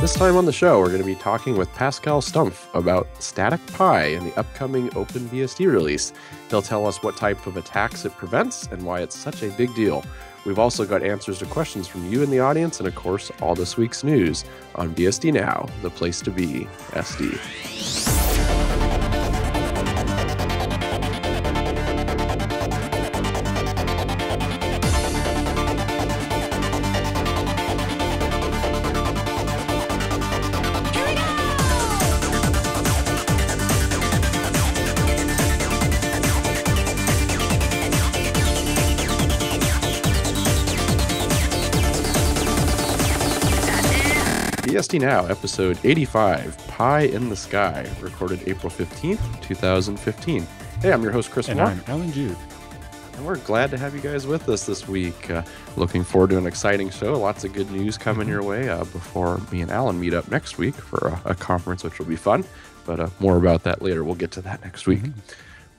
This time on the show, we're going to be talking with Pascal Stumpf about static Pi and the upcoming OpenBSD release. He'll tell us what type of attacks it prevents and why it's such a big deal. We've also got answers to questions from you in the audience and, of course, all this week's news on BSD Now, the place to be, SD. BSD Now, episode 85, Pi in the Sky, recorded April 15th, 2015. Hey, I'm your host, Chris And Moore. I'm Alan Jude. And we're glad to have you guys with us this week. Looking forward to an exciting show. Lots of good news coming your way before me and Alan meet up next week for a conference, which will be fun. But more about that later. We'll get to that next week.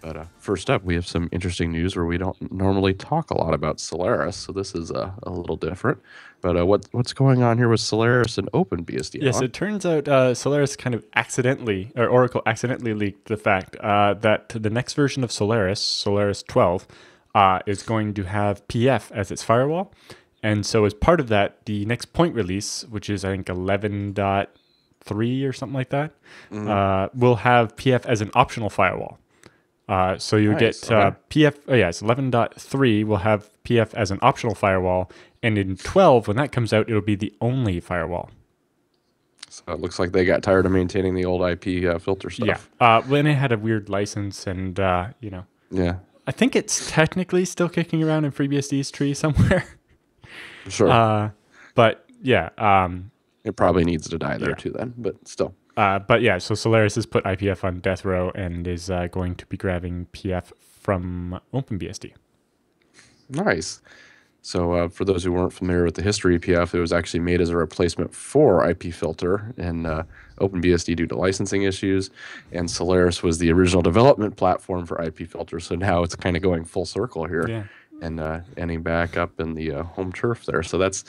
But first up, we have some interesting news where we don't normally talk a lot about Solaris, so this is a little different. But what's going on here with Solaris and OpenBSD? Yes, it turns out Solaris kind of accidentally, or Oracle accidentally leaked the fact that the next version of Solaris, Solaris 12, is going to have PF as its firewall. And so as part of that, the next point release, which is I think 11.3 or something like that, will have PF as an optional firewall. So you get PF, it's 11.3 will have PF as an optional firewall, and in 12, when that comes out, it'll be the only firewall. So it looks like they got tired of maintaining the old IP filter stuff. Yeah, when it had a weird license and, Yeah. I think it's technically still kicking around in FreeBSD's tree somewhere. Sure. But yeah. It probably needs to die there too then, but still. But yeah, so Solaris has put IPF on death row and is going to be grabbing PF from OpenBSD. Nice. So for those who weren't familiar with the history of PF, it was actually made as a replacement for IP filter in OpenBSD due to licensing issues, and Solaris was the original development platform for IP filter. So now it's kind of going full circle here and ending back up in the home turf there. So that's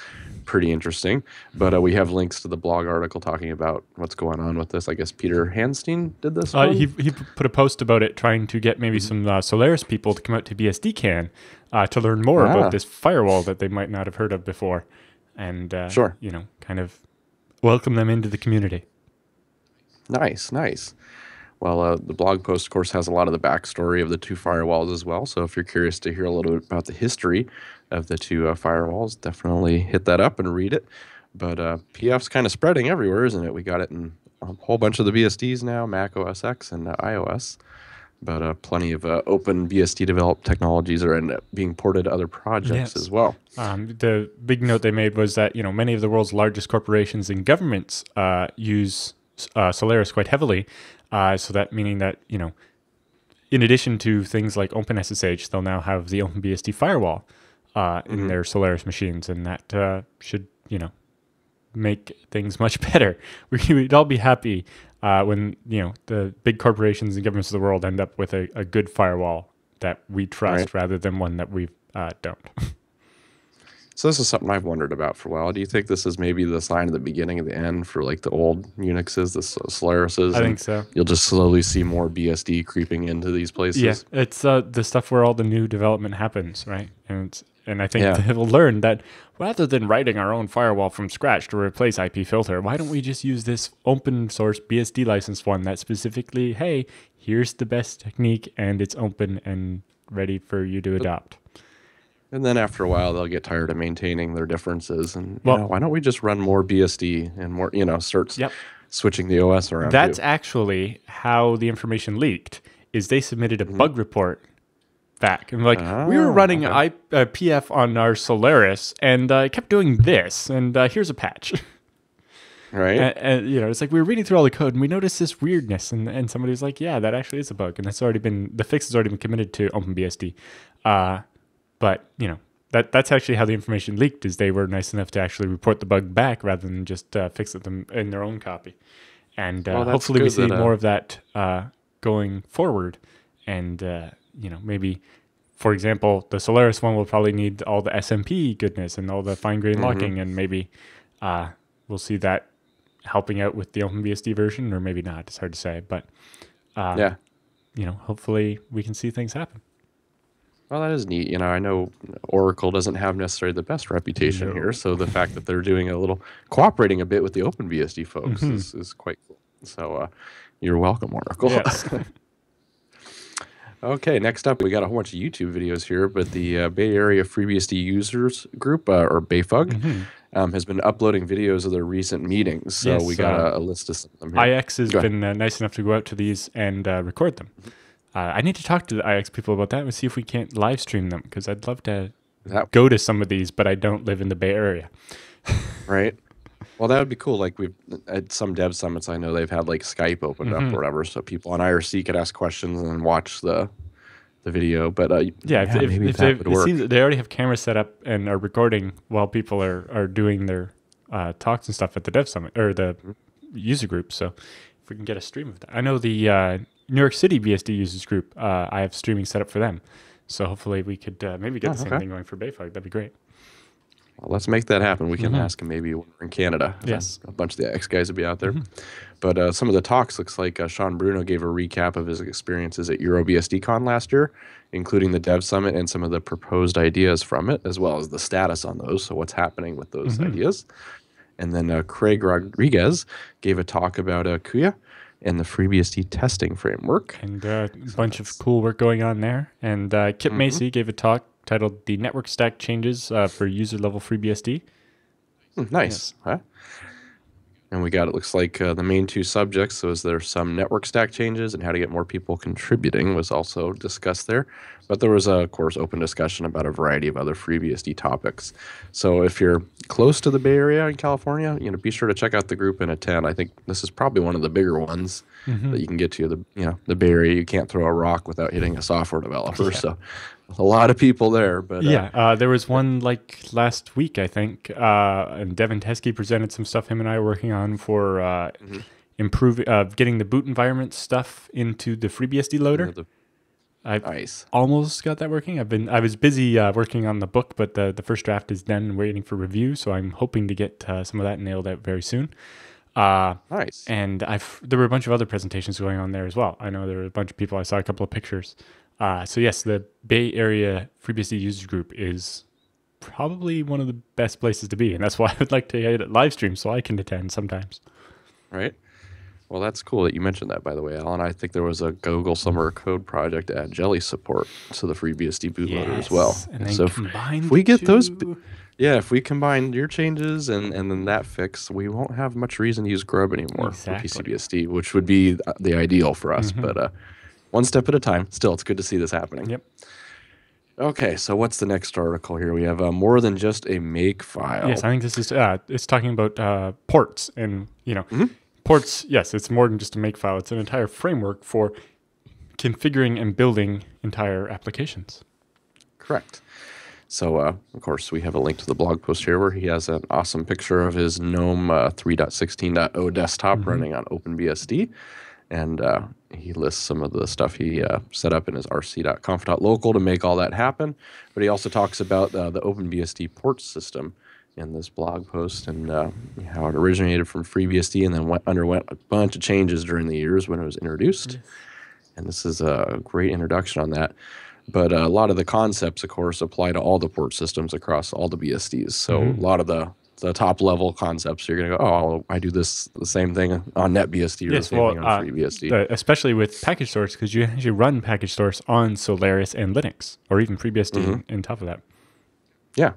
pretty interesting. But we have links to the blog article talking about what's going on with this. I guess Peter Hanstein did this one? He put a post about it, trying to get maybe some Solaris people to come out to BSDCan to learn more about this firewall that they might not have heard of before, and kind of welcome them into the community. Nice. Well, the blog post, of course, has a lot of the backstory of the two firewalls as well. So if you're curious to hear a little bit about the history of the two firewalls, definitely hit that up and read it. But PF's kind of spreading everywhere, isn't it? We got it in a whole bunch of the BSDs now, Mac OS X and iOS. But plenty of OpenBSD developed technologies are being ported to other projects as well. The big note they made was that many of the world's largest corporations and governments use Solaris quite heavily. So that meaning that, in addition to things like OpenSSH, they'll now have the OpenBSD firewall in their Solaris machines, and that should, make things much better. We'd all be happy when, the big corporations and governments of the world end up with a good firewall that we trust rather than one that we don't. So this is something I've wondered about for a while. Do you think this is maybe the sign of the beginning of the end for like the old Unixes, the Solarises? I think so. You'll just slowly see more BSD creeping into these places. Yeah, it's the stuff where all the new development happens, right? And I think they'll learn that rather than writing our own firewall from scratch to replace IP filter, why don't we just use this open source BSD licensed one that specifically, hey, here's the best technique and it's open and ready for you to adopt. And then after a while, they'll get tired of maintaining their differences. And why don't we just run more BSD and more, start switching the OS around? That's actually how the information leaked, is they submitted a bug report back. And we were running PF on our Solaris, and I kept doing this, and here's a patch. Right. And it's like we were reading through all the code, and we noticed this weirdness, and somebody was like, yeah, that actually is a bug. And the fix has already been committed to OpenBSD. But, that's actually how the information leaked, is they were nice enough to actually report the bug back rather than just fix it them in their own copy. And hopefully we see more of that going forward. And, maybe, for example, the Solaris one will probably need all the SMP goodness and all the fine-grained locking, and maybe we'll see that helping out with the OpenBSD version, or maybe not. It's hard to say, but Yeah. hopefully we can see things happen. Well, that is neat. I know Oracle doesn't have necessarily the best reputation here, so the fact that they're doing cooperating a bit with the OpenBSD folks is quite cool. So you're welcome, Oracle. Yes. Okay, next up, we got a whole bunch of YouTube videos here, but the Bay Area FreeBSD users group, or BayFug, has been uploading videos of their recent meetings. So Yes, we got a list of some of them here. iX has been nice enough to go out to these and record them. I need to talk to the iX people about that and see if we can't live stream them, because I'd love to go to some of these, but I don't live in the Bay Area. Right. Well, that would be cool. Like we've at some dev summits, I know they've had like Skype opened up or whatever, so people on IRC could ask questions and then watch the video. But maybe that would work. It seems that they already have cameras set up and are recording while people are doing their talks and stuff at the dev summit or the user group. So if we can get a stream of that, I know the New York City BSD users group. I have streaming set up for them, so hopefully we could maybe get the same thing going for BayFug. That'd be great. Well, let's make that happen. We can ask him maybe when we're in Canada. Yes. A bunch of the X guys will be out there. But some of the talks, looks like Sean Bruno gave a recap of his experiences at EuroBSDCon last year, including the Dev Summit and some of the proposed ideas from it, as well as the status on those, so what's happening with those ideas. And then Craig Rodriguez gave a talk about Kuya and the FreeBSD testing framework. And a bunch of cool work going on there. And Kip Macy gave a talk titled "The Network Stack Changes for User-Level FreeBSD." Nice. Huh? And we got, it looks like the main two subjects, so is there some network stack changes and how to get more people contributing was also discussed there. But there was, of course, open discussion about a variety of other FreeBSD topics. So if you're close to the Bay Area in California, be sure to check out the group and attend. I think this is probably one of the bigger ones that you can get to. The Bay Area, you can't throw a rock without hitting a software developer. So a lot of people there. But there was one like last week, I think, and Devin Teskey presented some stuff him and I are working on for improving, getting the boot environment stuff into the FreeBSD loader. Nice. Almost got that working. I was busy working on the book, but the first draft is done and waiting for review. So I'm hoping to get some of that nailed out very soon. Nice. And there were a bunch of other presentations going on there as well. I know there were a bunch of people. I saw a couple of pictures. So yes, the Bay Area FreeBSD user group is probably one of the best places to be, and that's why I would like to get it live stream so I can attend sometimes. Right. Well, that's cool that you mentioned that, by the way, Alan. I think there was a Google Summer Code project at Jelly support to the FreeBSD bootloader as well. And so if we get those, if we combine your changes and then that fix, we won't have much reason to use Grub anymore for PCBSD, which would be the ideal for us. But one step at a time. Still, it's good to see this happening. Yep. Okay, so what's the next article here? We have more than just a make file. Yes, I think this is it's talking about ports and ports. Yes, it's more than just a make file. It's an entire framework for configuring and building entire applications. Correct. So, of course, we have a link to the blog post here where he has an awesome picture of his GNOME 3.16.0 desktop running on OpenBSD. And he lists some of the stuff he set up in his rc.conf.local to make all that happen. But he also talks about the OpenBSD port system in this blog post and how it originated from FreeBSD and then underwent a bunch of changes during the years when it was introduced. Yes. And this is a great introduction on that. But a lot of the concepts, of course, apply to all the port systems across all the BSDs. So a lot of the top level concepts, you're going to go, oh, I do the same thing on NetBSD or the same thing on FreeBSD. Especially with package stores, because you actually run package stores on Solaris and Linux, or even FreeBSD on top of that. Yeah.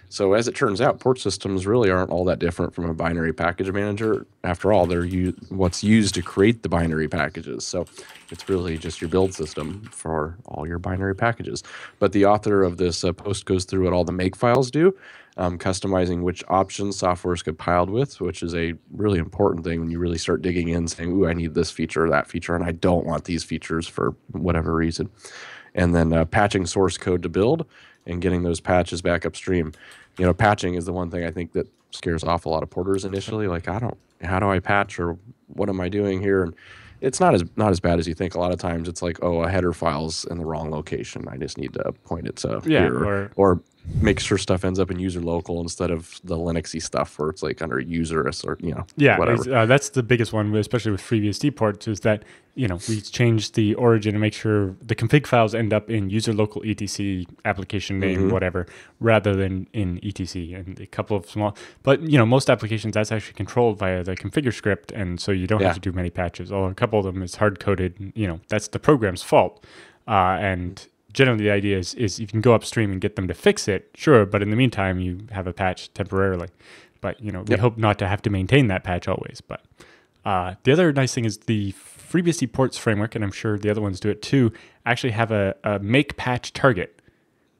So as it turns out, port systems really aren't all that different from a binary package manager. After all, they're what's used to create the binary packages. So it's really just your build system for all your binary packages. But the author of this post goes through what all the make files do, customizing which options software is compiled with, which is a really important thing when you really start digging in, saying, ooh, I need this feature or that feature, and I don't want these features for whatever reason. And then patching source code to build and getting those patches back upstream. Patching is the one thing I think that scares off a lot of porters initially. Like, how do I patch, or what am I doing here? And it's not as bad as you think. A lot of times it's like, oh, a header file's in the wrong location. I just need to point it to here. Or make sure stuff ends up in user local instead of the Linuxy stuff where it's like under user or Yeah, whatever. that's the biggest one, especially with FreeBSD ports, is that we change the origin and make sure the config files end up in user local etc application name whatever rather than in etc. And a couple of small, but most applications that's actually controlled via the configure script, and so you don't have to do many patches. Although a couple of them is hard coded. That's the program's fault, and generally the idea is if you can go upstream and get them to fix it, sure, but in the meantime you have a patch temporarily. But we hope not to have to maintain that patch always. But the other nice thing is the FreeBSD ports framework, and I'm sure the other ones do it too, actually have a make patch target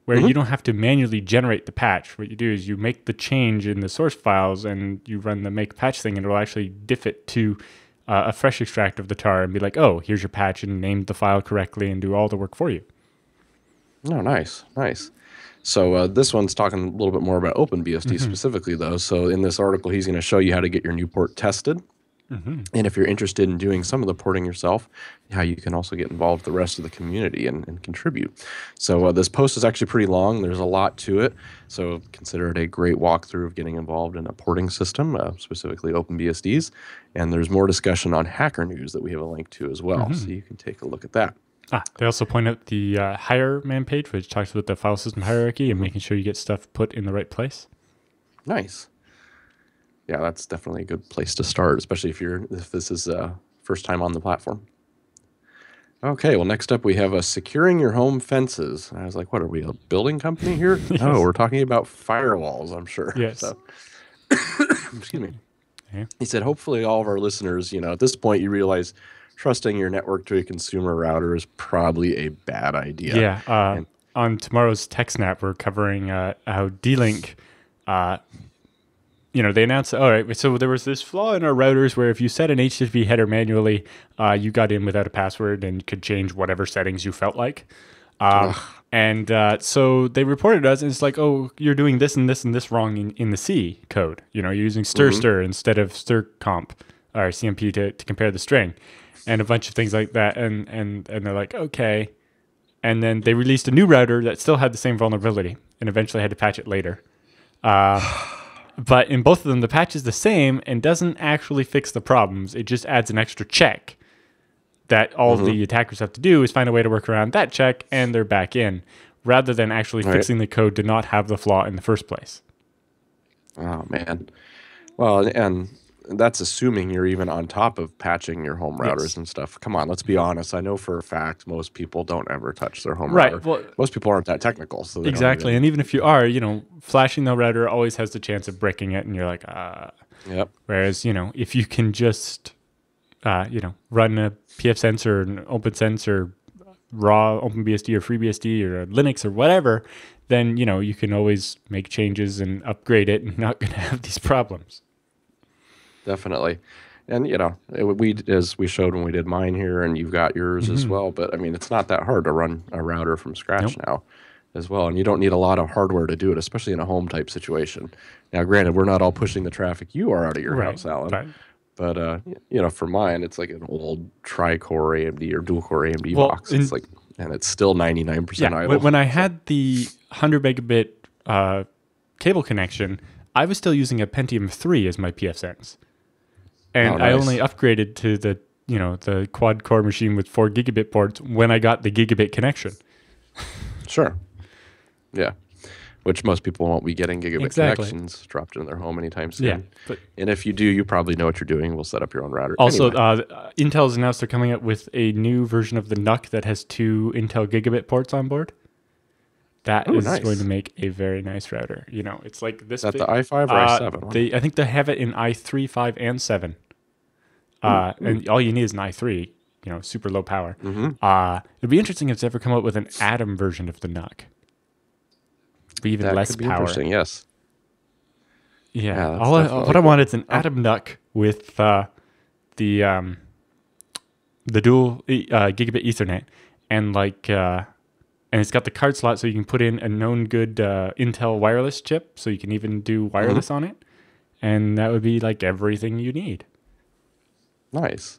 where you don't have to manually generate the patch. What you do is you make the change in the source files and you run the make patch thing, and it'll actually diff it to a fresh extract of the tar and be like, oh, here's your patch, and name the file correctly and do all the work for you. Oh, nice. So this one's talking a little bit more about OpenBSD specifically, though. So in this article, he's going to show you how to get your new port tested. And if you're interested in doing some of the porting yourself, how you can also get involved with the rest of the community and contribute. So this post is actually pretty long. There's a lot to it. So consider it a great walkthrough of getting involved in a porting system, specifically OpenBSDs. And there's more discussion on Hacker News that we have a link to as well. So you can take a look at that. They also point out the hire man page, which talks about the file system hierarchy and making sure you get stuff put in the right place. Nice. Yeah, that's definitely a good place to start, especially if this is first time on the platform. Okay, well, next up we have securing your home fences. I was like, what are we, a building company here? Yes. Oh, we're talking about firewalls, I'm sure. Yes. So, excuse me. Yeah. He said, hopefully all of our listeners, at this point you realize trusting your network to a consumer router is probably a bad idea. Yeah. On tomorrow's TechSnap, we're covering how D-Link, they announced, all right, so there was this flaw in our routers where if you set an HTTP header manually, you got in without a password and could change whatever settings you felt like. So they reported us, and it's like, oh, you're doing this and this and this wrong in the C code. You're using stir instead of strcomp or CMP to compare the string. And a bunch of things like that, and they're like, okay. And then they released a new router that still had the same vulnerability, and eventually had to patch it later. But in both of them, the patch is the same and doesn't actually fix the problems. It just adds an extra check that all the attackers have to do is find a way to work around that check, and they're back in, rather than actually fixing the code to not have the flaw in the first place. Oh, man. Well, and that's assuming you're even on top of patching your home routers and stuff. Come on, let's be honest. I know for a fact most people don't ever touch their home router. Well, most people aren't that technical. So exactly. And even if you are, flashing the router always has the chance of breaking it, and you're like, Yep. Whereas, if you can just, run a PF sense or an OpenSense or raw OpenBSD or FreeBSD or Linux or whatever, then, you can always make changes and upgrade it and not going to have these problems. Definitely. And, as we showed when we did mine here, and you've got yours as well, but I mean, it's not that hard to run a router from scratch now as well. And you don't need a lot of hardware to do it, especially in a home type situation. Now, granted, we're not all pushing the traffic you are out of your house, Alan. Right. But, for mine, it's like an old tri-core AMD or dual-core AMD box. It's and it's still 99% idle. When I had the 100 megabit cable connection, I was still using a Pentium 3 as my PF sense. And I only upgraded to the quad core machine with 4 gigabit ports when I got the gigabit connection. Sure. Yeah. Which most people won't be getting gigabit connections dropped in their home anytime soon. Yeah, and if you do, you probably know what you're doing. We'll set up your own router. Also, Intel's announced they're coming up with a new version of the NUC that has 2 Intel gigabit ports on board. That is going to make a very nice router. It's like this. Is that the i5 or i7? I think they have it in i3, 5, and 7. And all you need is an i3. Super low power. It'd be interesting if it's ever come up with an Atom version of the NUC. Be even less power. Interesting. Yes. Yeah. What I want is an Atom NUC with the dual gigabit Ethernet and and it's got the card slot so you can put in a known good Intel wireless chip, so you can even do wireless on it. And that would be like everything you need. Nice.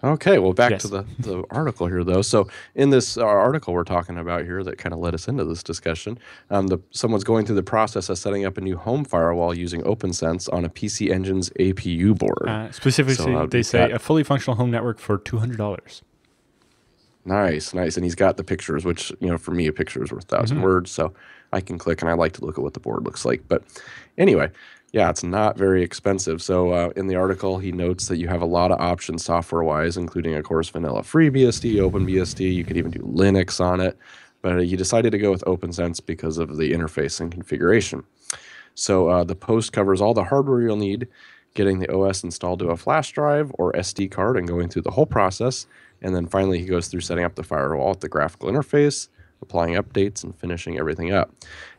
Okay, well, back to Yes. the article here, though. So in this article we're talking about here that kind of led us into this discussion, someone's going through the process of setting up a new home firewall using OpenSense on a PC Engine's APU board. Specifically, they he's say got, a fully functional home network for $200. nice, nice. And he's got the pictures, which, for me, a picture is worth 1,000 words. So I can click and I like to look at what the board looks like. But anyway, yeah, it's not very expensive. So in the article, he notes that you have a lot of options software-wise, including, of course, vanilla FreeBSD, OpenBSD. You could even do Linux on it. But he decided to go with OpenSense because of the interface and configuration. So the post covers all the hardware you'll need, getting the OS installed to a flash drive or SD card and going through the whole process. And then finally, he goes through setting up the firewall with the graphical interface, applying updates, and finishing everything up.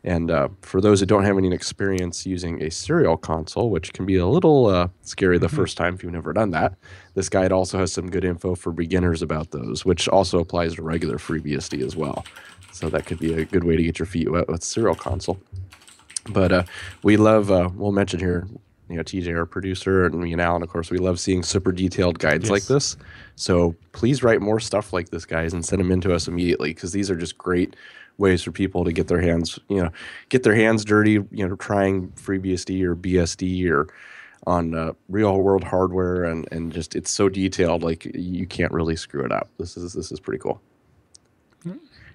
And for those who don't have any experience using a serial console, which can be a little scary the first time if you've never done that, this guide also has some good info for beginners about those, which also applies to regular FreeBSD as well. So that could be a good way to get your feet wet with serial console. But we love, we'll mention here, TJ, our producer, and me and Alan, of course, we love seeing super detailed guides like this. So please write more stuff like this, guys, and send them in to us immediately, because these are just great ways for people to get their hands, dirty, trying FreeBSD or BSD or on real world hardware, and just it's so detailed, like you can't really screw it up. This is pretty cool.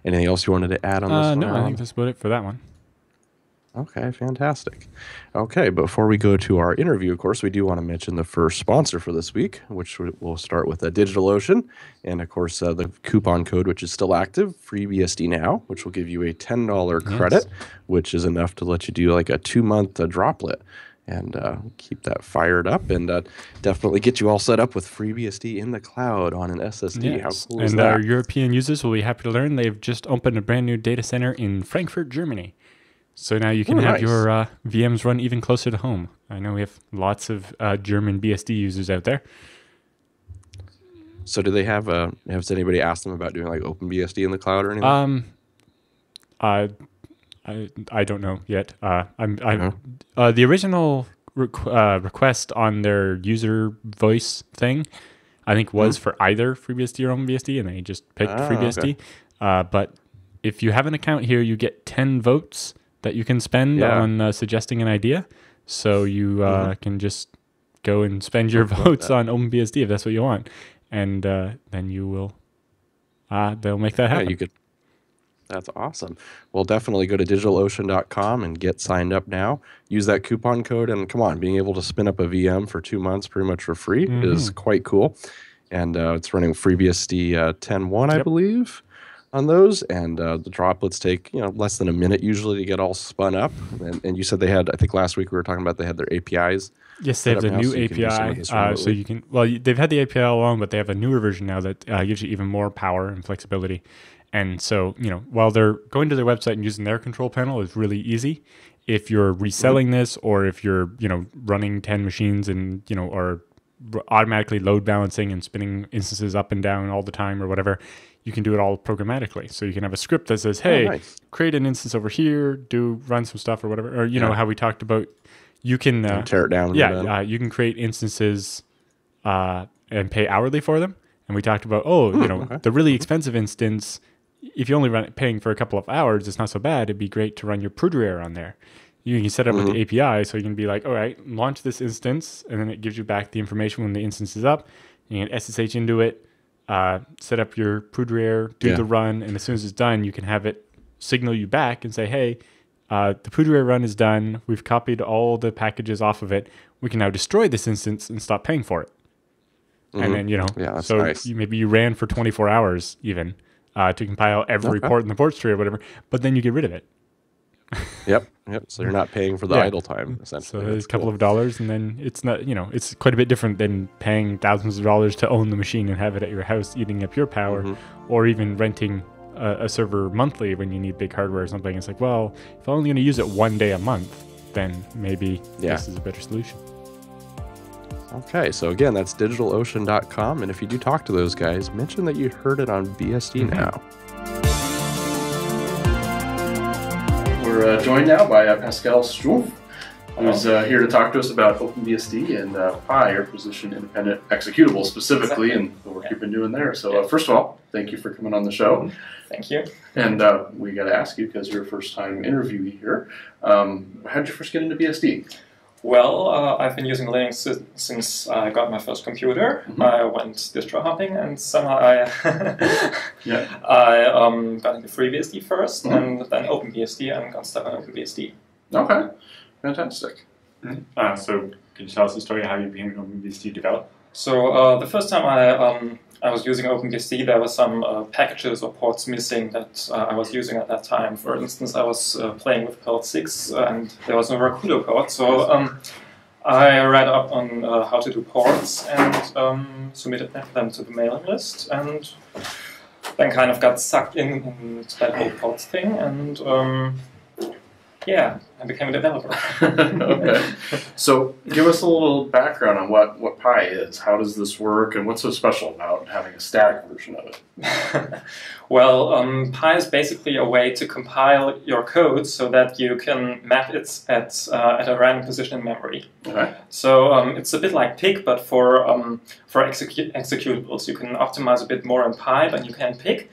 Anything else you wanted to add on this one? No, I think that's about it for that one. Okay, fantastic. Okay, before we go to our interview, of course, we do want to mention the first sponsor for this week, which we'll start with DigitalOcean. And, of course, the coupon code, which is still active, FreeBSD Now, which will give you a $10 credit, which is enough to let you do like a 2-month droplet and keep that fired up and definitely get you all set up with FreeBSD in the cloud on an SSD. How cool is that? And our European users will be happy to learn they've just opened a brand new data center in Frankfurt, Germany. So now you can have your VMs run even closer to home. I know we have lots of German BSD users out there. So do they have has anybody asked them about doing like OpenBSD in the cloud or anything? I don't know yet. The original request on their user voice thing, I think, was for either FreeBSD or OpenBSD, and they just picked FreeBSD. Okay. But if you have an account here, you get 10 votes that you can spend on suggesting an idea. So you can just go and spend your votes on OpenBSD if that's what you want. And then you will, they'll make that happen. Yeah, you could. That's awesome. Well, definitely go to DigitalOcean.com and get signed up now. Use that coupon code, and come on, being able to spin up a VM for 2 months pretty much for free is quite cool. And it's running FreeBSD 10.1, I believe, on those. And the droplets take less than a minute usually to get all spun up. And you said they had, I think last week we were talking about they had their APIs. Yes, they have the new API. So you can, they've had the API all along, but they have a newer version now that gives you even more power and flexibility. And so, while they're going to their website and using their control panel is really easy, if you're reselling this, or if you're, running 10 machines and, or automatically load balancing and spinning instances up and down all the time or whatever, you can do it all programmatically. So you can have a script that says, hey, create an instance over here, run some stuff or whatever. Or, how we talked about, you can tear it down. You can create instances and pay hourly for them. And we talked about, the really expensive instance, if you only paying for a couple of hours, it's not so bad. It'd be great to run your Prudrier on there. You can set up with the API, so you can be like, all right, launch this instance, and then it gives you back the information when the instance is up. You can SSH into it, set up your Prudrier, do the run, and as soon as it's done, you can have it signal you back and say, hey, the Prudrier run is done. We've copied all the packages off of it. We can now destroy this instance and stop paying for it. And then, so nice. Maybe you ran for 24 hours even to compile every port in the port tree or whatever, but then you get rid of it. Yep. So you're not paying for the idle time, essentially. So there's a couple of dollars, and then it's not, it's quite a bit different than paying thousands of dollars to own the machine and have it at your house eating up your power, or even renting a server monthly when you need big hardware or something. It's like, well, if I'm only going to use it one day a month, then maybe this is a better solution. Okay, so again, that's DigitalOcean.com, and if you do talk to those guys, mention that you heard it on BSD Now. We're joined now by Pascal Stumpf, who's here to talk to us about OpenBSD and Pi, or position independent executable specifically, and the work you've been doing there. So first of all, thank you for coming on the show. Thank you. And we got to ask you, because you're a first-time interviewee here, how did you first get into BSD? Well, I've been using Linux since I got my first computer. I went distro hopping, and somehow I got into FreeBSD first, and then OpenBSD, and got stuck on OpenBSD. Okay, fantastic. So can you tell us the story of how you became an OpenBSD developer? So the first time I was using OpenBSD, there were some packages or ports missing that I was using at that time. For instance, I was playing with port 6 and there was no Rakudo port, so I read up on how to do ports and submitted them to the mailing list, and then kind of got sucked into that whole ports thing, and yeah, I became a developer. Okay. So give us a little background on what Pi is. How does this work, and what's so special about having a static version of it? Well, Pi is basically a way to compile your code so that you can map it at a random position in memory. Okay. So it's a bit like PIC, but for executables. You can optimize a bit more in Pi than you can PIC.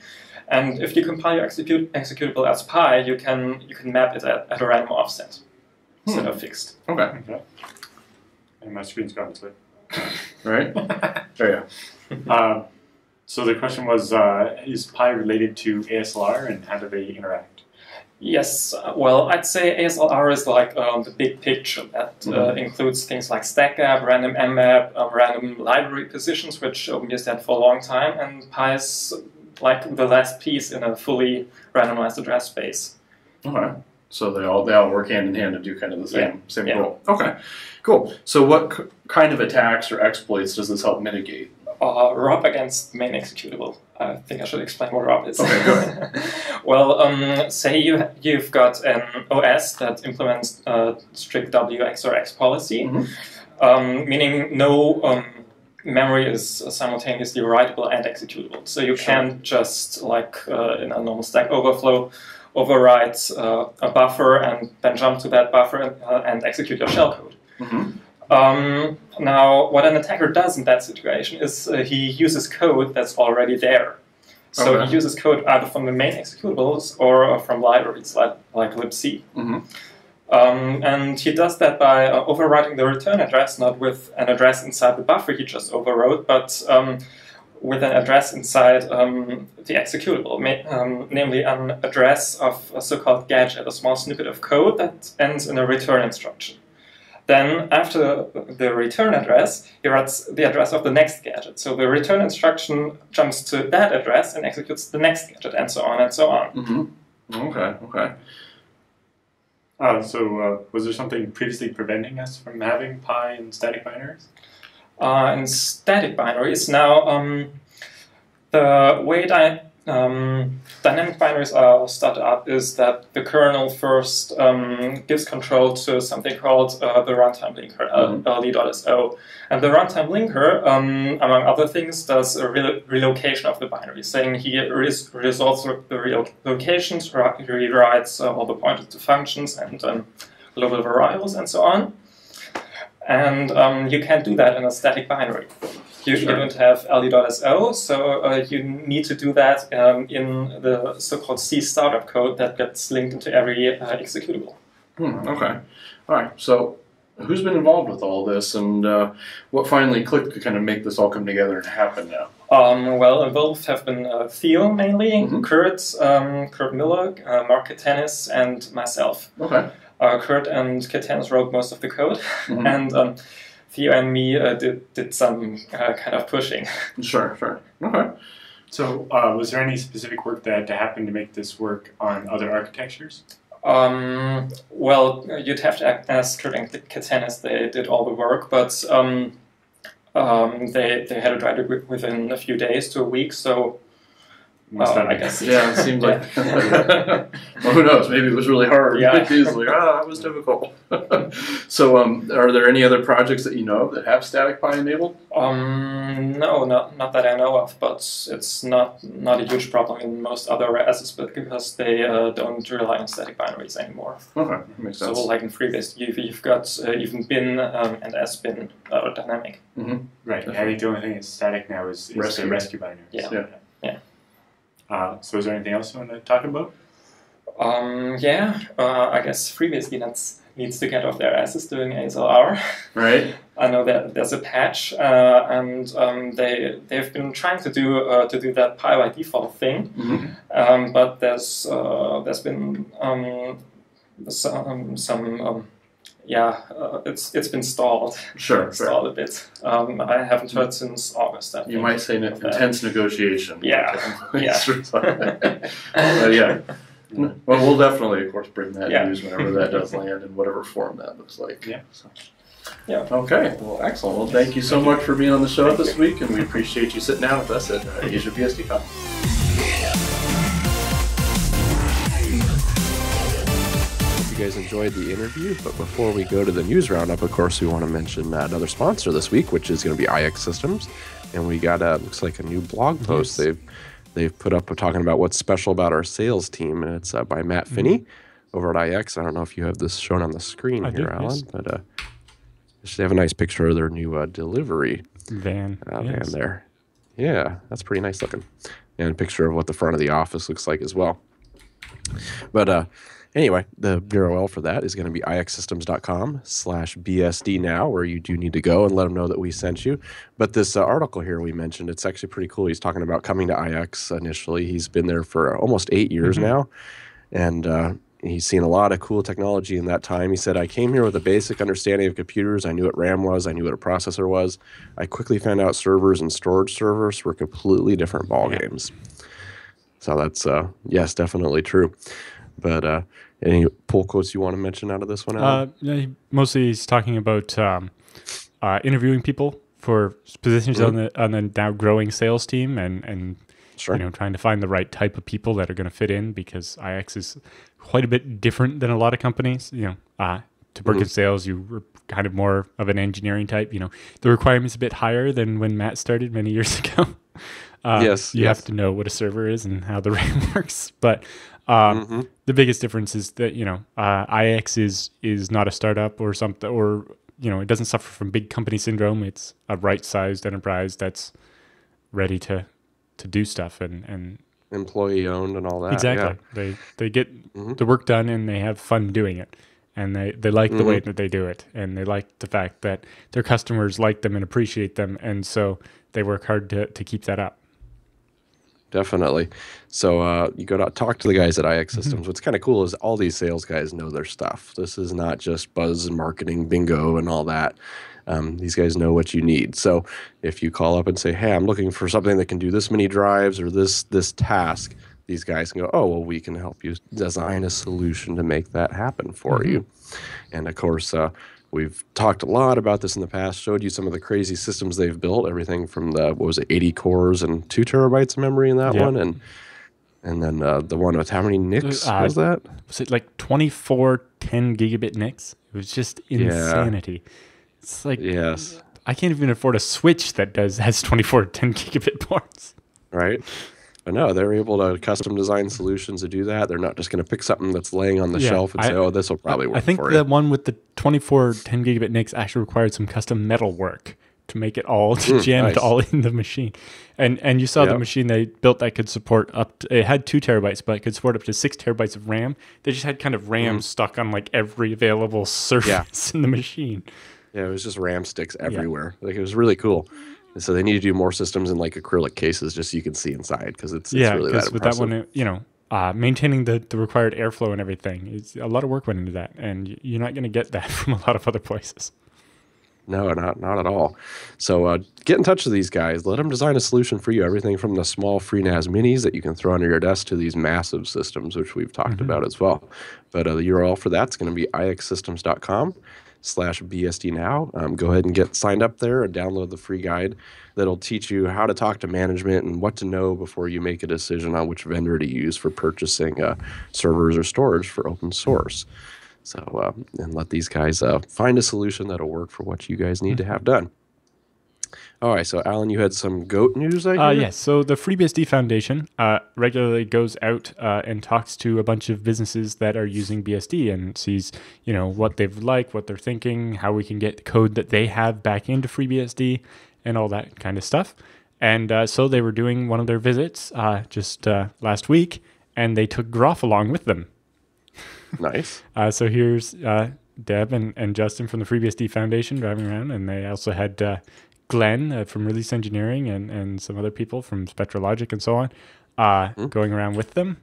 And if you compile your executable as Pi, you can map it at a random offset instead of fixed. Okay. And my screen's gone this way. Right? There you go. So the question was, is Pi related to ASLR, and how do they interact? Yes, well, I'd say ASLR is like the big picture that includes things like stackgap, random mmap, random library positions, which OpenBSD had for a long time, and Pi is like the last piece in a fully randomized address space. Okay. So they all work hand in hand to do kind of the same goal. Okay, cool. So what kind of attacks or exploits does this help mitigate? ROP against main executable. I think I should explain what ROP is. Okay, go ahead. Well, say you've got an OS that implements strict W XOR X policy, meaning no memory is simultaneously writable and executable. So you can't just, like in a normal Stack Overflow, overwrite a buffer and then jump to that buffer and execute your shellcode. Now, what an attacker does in that situation is he uses code that's already there. So he uses code either from the main executables or from libraries like libc. And he does that by overwriting the return address, not with an address inside the buffer he just overwrote, but with an address inside the executable, namely an address of a so-called gadget, a small snippet of code that ends in a return instruction. Then, after the return address, he writes the address of the next gadget. So the return instruction jumps to that address and executes the next gadget, and so on and so on. Okay. So was there something previously preventing us from having Pi in static binaries? In static binaries, now the way dynamic binaries are started up is that the kernel first gives control to something called the runtime linker, LD.so. And the runtime linker, among other things, does a relocation of the binary, saying he resolves the relocations, rewrites all the pointers to functions and global variables and so on. And you can't do that in a static binary. You don't have LD.so, so you need to do that in the so-called C startup code that gets linked into every executable. Okay. All right. So who's been involved with all this, and what finally clicked to kind of make this all come together and happen now? Well, involved have been Theo mainly, Kurt Miller, Mark Katenis, and myself. Okay. Kurt and Katenis wrote most of the code, and Theo and me did some kind of pushing. Sure. Okay. So was there any specific work that had to happen to make this work on other architectures? Well, you'd have to ask Kurt and Katenis. They did all the work, but they had it right within a few days to a week, so I guess. Yeah, it seemed like. Well, who knows? Maybe it was really hard. Yeah. Maybe it's like, that was difficult. So, are there any other projects that you know of that have static pi enabled? No, not that I know of, but it's not a huge problem in most other OSs, but because they don't rely on static binaries anymore. Okay, that makes sense. So, like in FreeBSD, you've got even bin and sbin dynamic. Mm-hmm. Right. I think the only thing that's static now is the rescue binary. Yeah. So is there anything else you want to talk about? I guess FreeBSD needs to get off their asses doing ASLR. Right. I know that there's a patch, and they've been trying to do that pi by default thing, but there's been it's been stalled. Sure. Stalled a bit. I haven't heard since August. You might say intense negotiation. Yeah. Yeah. Well, we'll definitely, of course, bring that news whenever that does land in whatever form that looks like. Yeah. So. Yeah. Okay. Well, excellent. Well, thank you so much for being on the show this week, and we appreciate you sitting down with us at Asia BSD Cup. You guys enjoyed the interview, but before we go to the news roundup, of course, we want to mention another sponsor this week, which is going to be iXsystems, and we got looks like a new blog post they've put up talking about what's special about our sales team, and it's by Matt Finney over at iX. I don't know if you have this shown on the screen here, Alan, but they have a nice picture of their new delivery van there. Yeah, that's pretty nice looking, and a picture of what the front of the office looks like as well. But anyway, the URL for that is going to be iXsystems.com/BSD now, where you do need to go and let them know that we sent you. But this article here we mentioned, it's actually pretty cool. He's talking about coming to IX initially. He's been there for almost 8 years now, and he's seen a lot of cool technology in that time. He said, I came here with a basic understanding of computers. I knew what RAM was. I knew what a processor was. I quickly found out servers and storage servers were completely different ballgames. So that's, yes, definitely true. But any pull quotes you want to mention out of this one, Alan? Mostly he's talking about interviewing people for positions on the now growing sales team and trying to find the right type of people that are going to fit in, because IX is quite a bit different than a lot of companies. To work in sales, you were kind of more of an engineering type. The requirement's a bit higher than when Matt started many years ago. You have to know what a server is and how the RAM works. But the biggest difference is that IX is not a startup or something, or it doesn't suffer from big company syndrome. It's a right-sized enterprise that's ready to do stuff and employee owned and all that. Exactly. They get the work done and they have fun doing it, and they like the way that they do it, and they like the fact that their customers like them and appreciate them, and so they work hard to keep that up. Definitely. So you go to talk to the guys at iXsystems. What's kind of cool is all these sales guys know their stuff. This is not just buzz and marketing bingo and all that. These guys know what you need. So if you call up and say, hey, I'm looking for something that can do this many drives or this task, these guys can go, oh, well, we can help you design a solution to make that happen for you. And of course, we've talked a lot about this in the past, showed you some of the crazy systems they've built, everything from 80 cores and 2 terabytes of memory in that one. And then the one with how many NICs was that? Was it like 24 10 gigabit NICs? It was just insanity. It's like, I can't even afford a switch that has 24 10 gigabit ports. Right. But no, they're able to custom design solutions to do that. They're not just going to pick something that's laying on the shelf and say, oh, this will probably work for you. I think the one with the 24 10 gigabit NICs actually required some custom metal work to make it all, to jam it all in the machine. And you saw the machine they built that could support it had 2 terabytes, but it could support up to 6 terabytes of RAM. They just had kind of RAM stuck on like every available surface in the machine. Yeah, it was just RAM sticks everywhere. Like, it was really cool. And so they need to do more systems in like acrylic cases just so you can see inside, because it's really that impressive. With that one, maintaining the required airflow and everything, a lot of work went into that, and you're not going to get that from a lot of other places. No, not at all. So get in touch with these guys. Let them design a solution for you. Everything from the small FreeNAS minis that you can throw under your desk to these massive systems, which we've talked about as well. But the URL for that's going to be iXsystems.com/BSD Now. Go ahead and get signed up there and download the free guide that'll teach you how to talk to management and what to know before you make a decision on which vendor to use for purchasing servers or storage for open source. So, and let these guys find a solution that'll work for what you guys need to have done. All right, so Alan, you had some GOAT news, I hear? Yes, so the FreeBSD Foundation regularly goes out and talks to a bunch of businesses that are using BSD and sees, what they've liked, what they're thinking, how we can get code that they have back into FreeBSD and all that kind of stuff. And so they were doing one of their visits just last week, and they took Groff along with them. Nice. So here's Deb and Justin from the FreeBSD Foundation driving around, and they also had Glenn from Release Engineering and some other people from SpectraLogic and so on going around with them.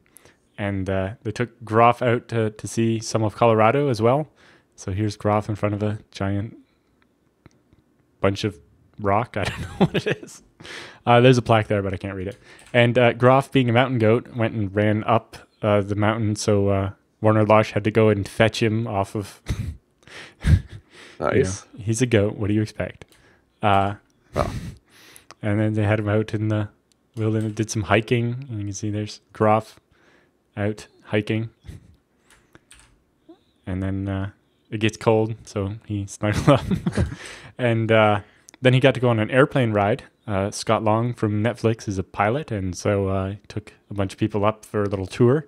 And they took Groff out to see some of Colorado as well. So here's Groff in front of a giant bunch of rock. I don't know what it is. There's a plaque there, but I can't read it. And Groff, being a mountain goat, went and ran up the mountain, so Warner Losh had to go and fetch him off of... Nice. He's a goat. What do you expect? And then they had him out in the wilderness, did some hiking. And you can see there's Groff out hiking. And then it gets cold, so he snuggled up. And then he got to go on an airplane ride. Scott Long from Netflix is a pilot, and so he took a bunch of people up for a little tour.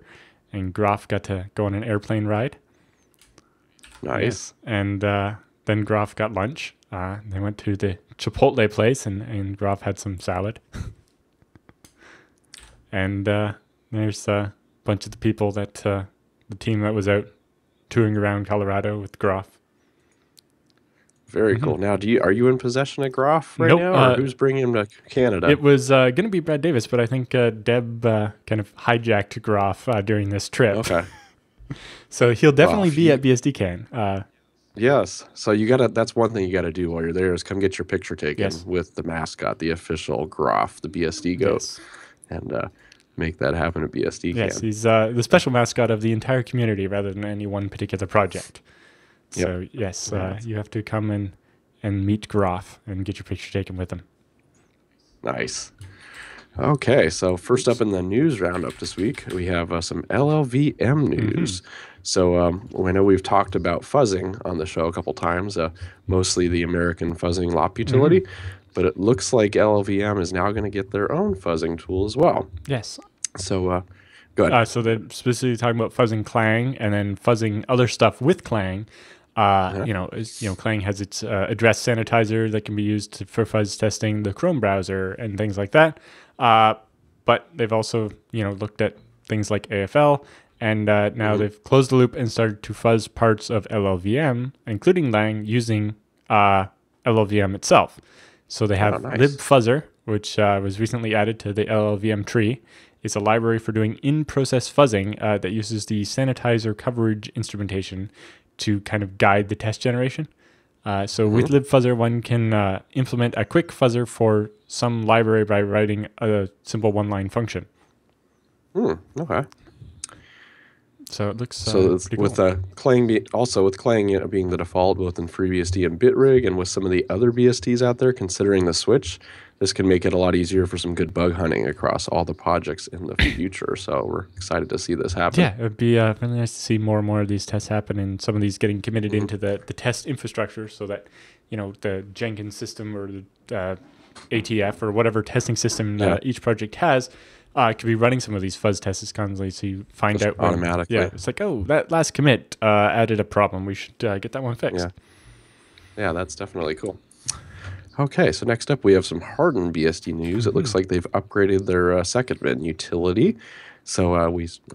And Groff got to go on an airplane ride. Nice. Yes. And then Groff got lunch. They went to the Chipotle place, and Groff had some salad. And there's a bunch of the people that the team that was out touring around Colorado with Groff. Very cool. Now, are you in possession of Groff right Nope, now, or who's bringing him to Canada? It was going to be Brad Davis, but I think Deb kind of hijacked Groff during this trip. Okay. So he'll definitely be at BSDCan. Yes. So that's one thing you got to do while you're there is come get your picture taken with the mascot, the official Groff, the BSD goat, and make that happen at BSDCan. Yes, he's the special mascot of the entire community rather than any one particular project. So yes, you have to come and meet Groff and get your picture taken with him. Nice. Okay, so first up in the news roundup this week, we have some LLVM news. So I know we've talked about fuzzing on the show a couple times, mostly the American fuzzing LOP utility, but it looks like LLVM is now going to get their own fuzzing tool as well. Yes. So go ahead. So they're specifically talking about fuzzing Clang and then fuzzing other stuff with Clang. Clang has its address sanitizer that can be used for fuzz testing the Chrome browser and things like that. But they've also, looked at things like AFL, and now they've closed the loop and started to fuzz parts of LLVM, including Lang, using LLVM itself. So they have libfuzzer, which was recently added to the LLVM tree. It's a library for doing in-process fuzzing that uses the sanitizer coverage instrumentation to kind of guide the test generation. So with libfuzzer, one can implement a quick fuzzer for some library by writing a simple one-line function. Okay. So it looks it's pretty with cool. Clang with Clang being the default both in FreeBSD and Bitrig, and with some of the other BSDs out there considering the switch, this can make it a lot easier for some good bug hunting across all the projects in the future. So we're excited to see this happen. Yeah, it would be really nice to see more and more of these tests happen, and some of these getting committed into the test infrastructure, so that the Jenkins system or the ATF or whatever testing system each project has could be running some of these fuzz tests constantly, so you find out automatically. It's like, oh, that last commit added a problem. We should get that one fixed. Yeah, that's definitely cool. Okay, so next up we have some HardenedBSD news. It looks like they've upgraded their second bin utility. So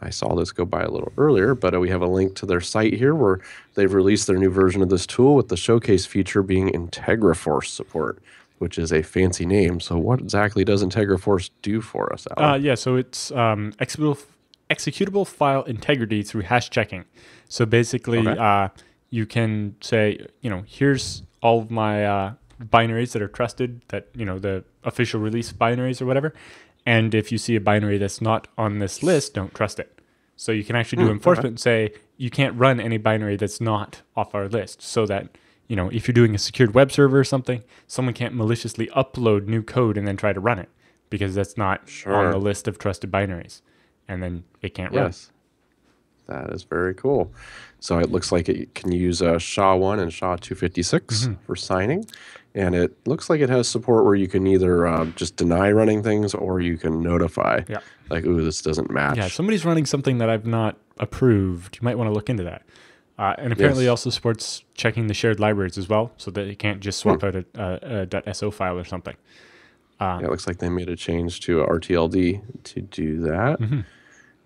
I saw this go by a little earlier, but we have a link to their site here where they've released their new version of this tool, with the showcase feature being IntegraForce support, which is a fancy name. So what exactly does IntegraForce do for us, Alan? So it's executable file integrity through hash checking. So basically, you can say, here's all of my binaries that are trusted, that, you know, the official release binaries or whatever. And if you see a binary that's not on this list, don't trust it. So you can actually do enforcement and say you can't run any binary that's not off our list, so that, you know, if you're doing a secured web server or something, someone can't maliciously upload new code and then try to run it, because that's not on the list of trusted binaries, and then it can't run. Yes, that is very cool. So it looks like it can use SHA-1 and SHA-256 for signing. And it looks like it has support where you can either just deny running things, or you can notify. Yeah. Like, ooh, this doesn't match. Yeah, if somebody's running something that I've not approved, you might want to look into that. And apparently it also supports checking the shared libraries as well, so that it can't just swap out a .so file or something. Yeah, it looks like they made a change to RTLD to do that.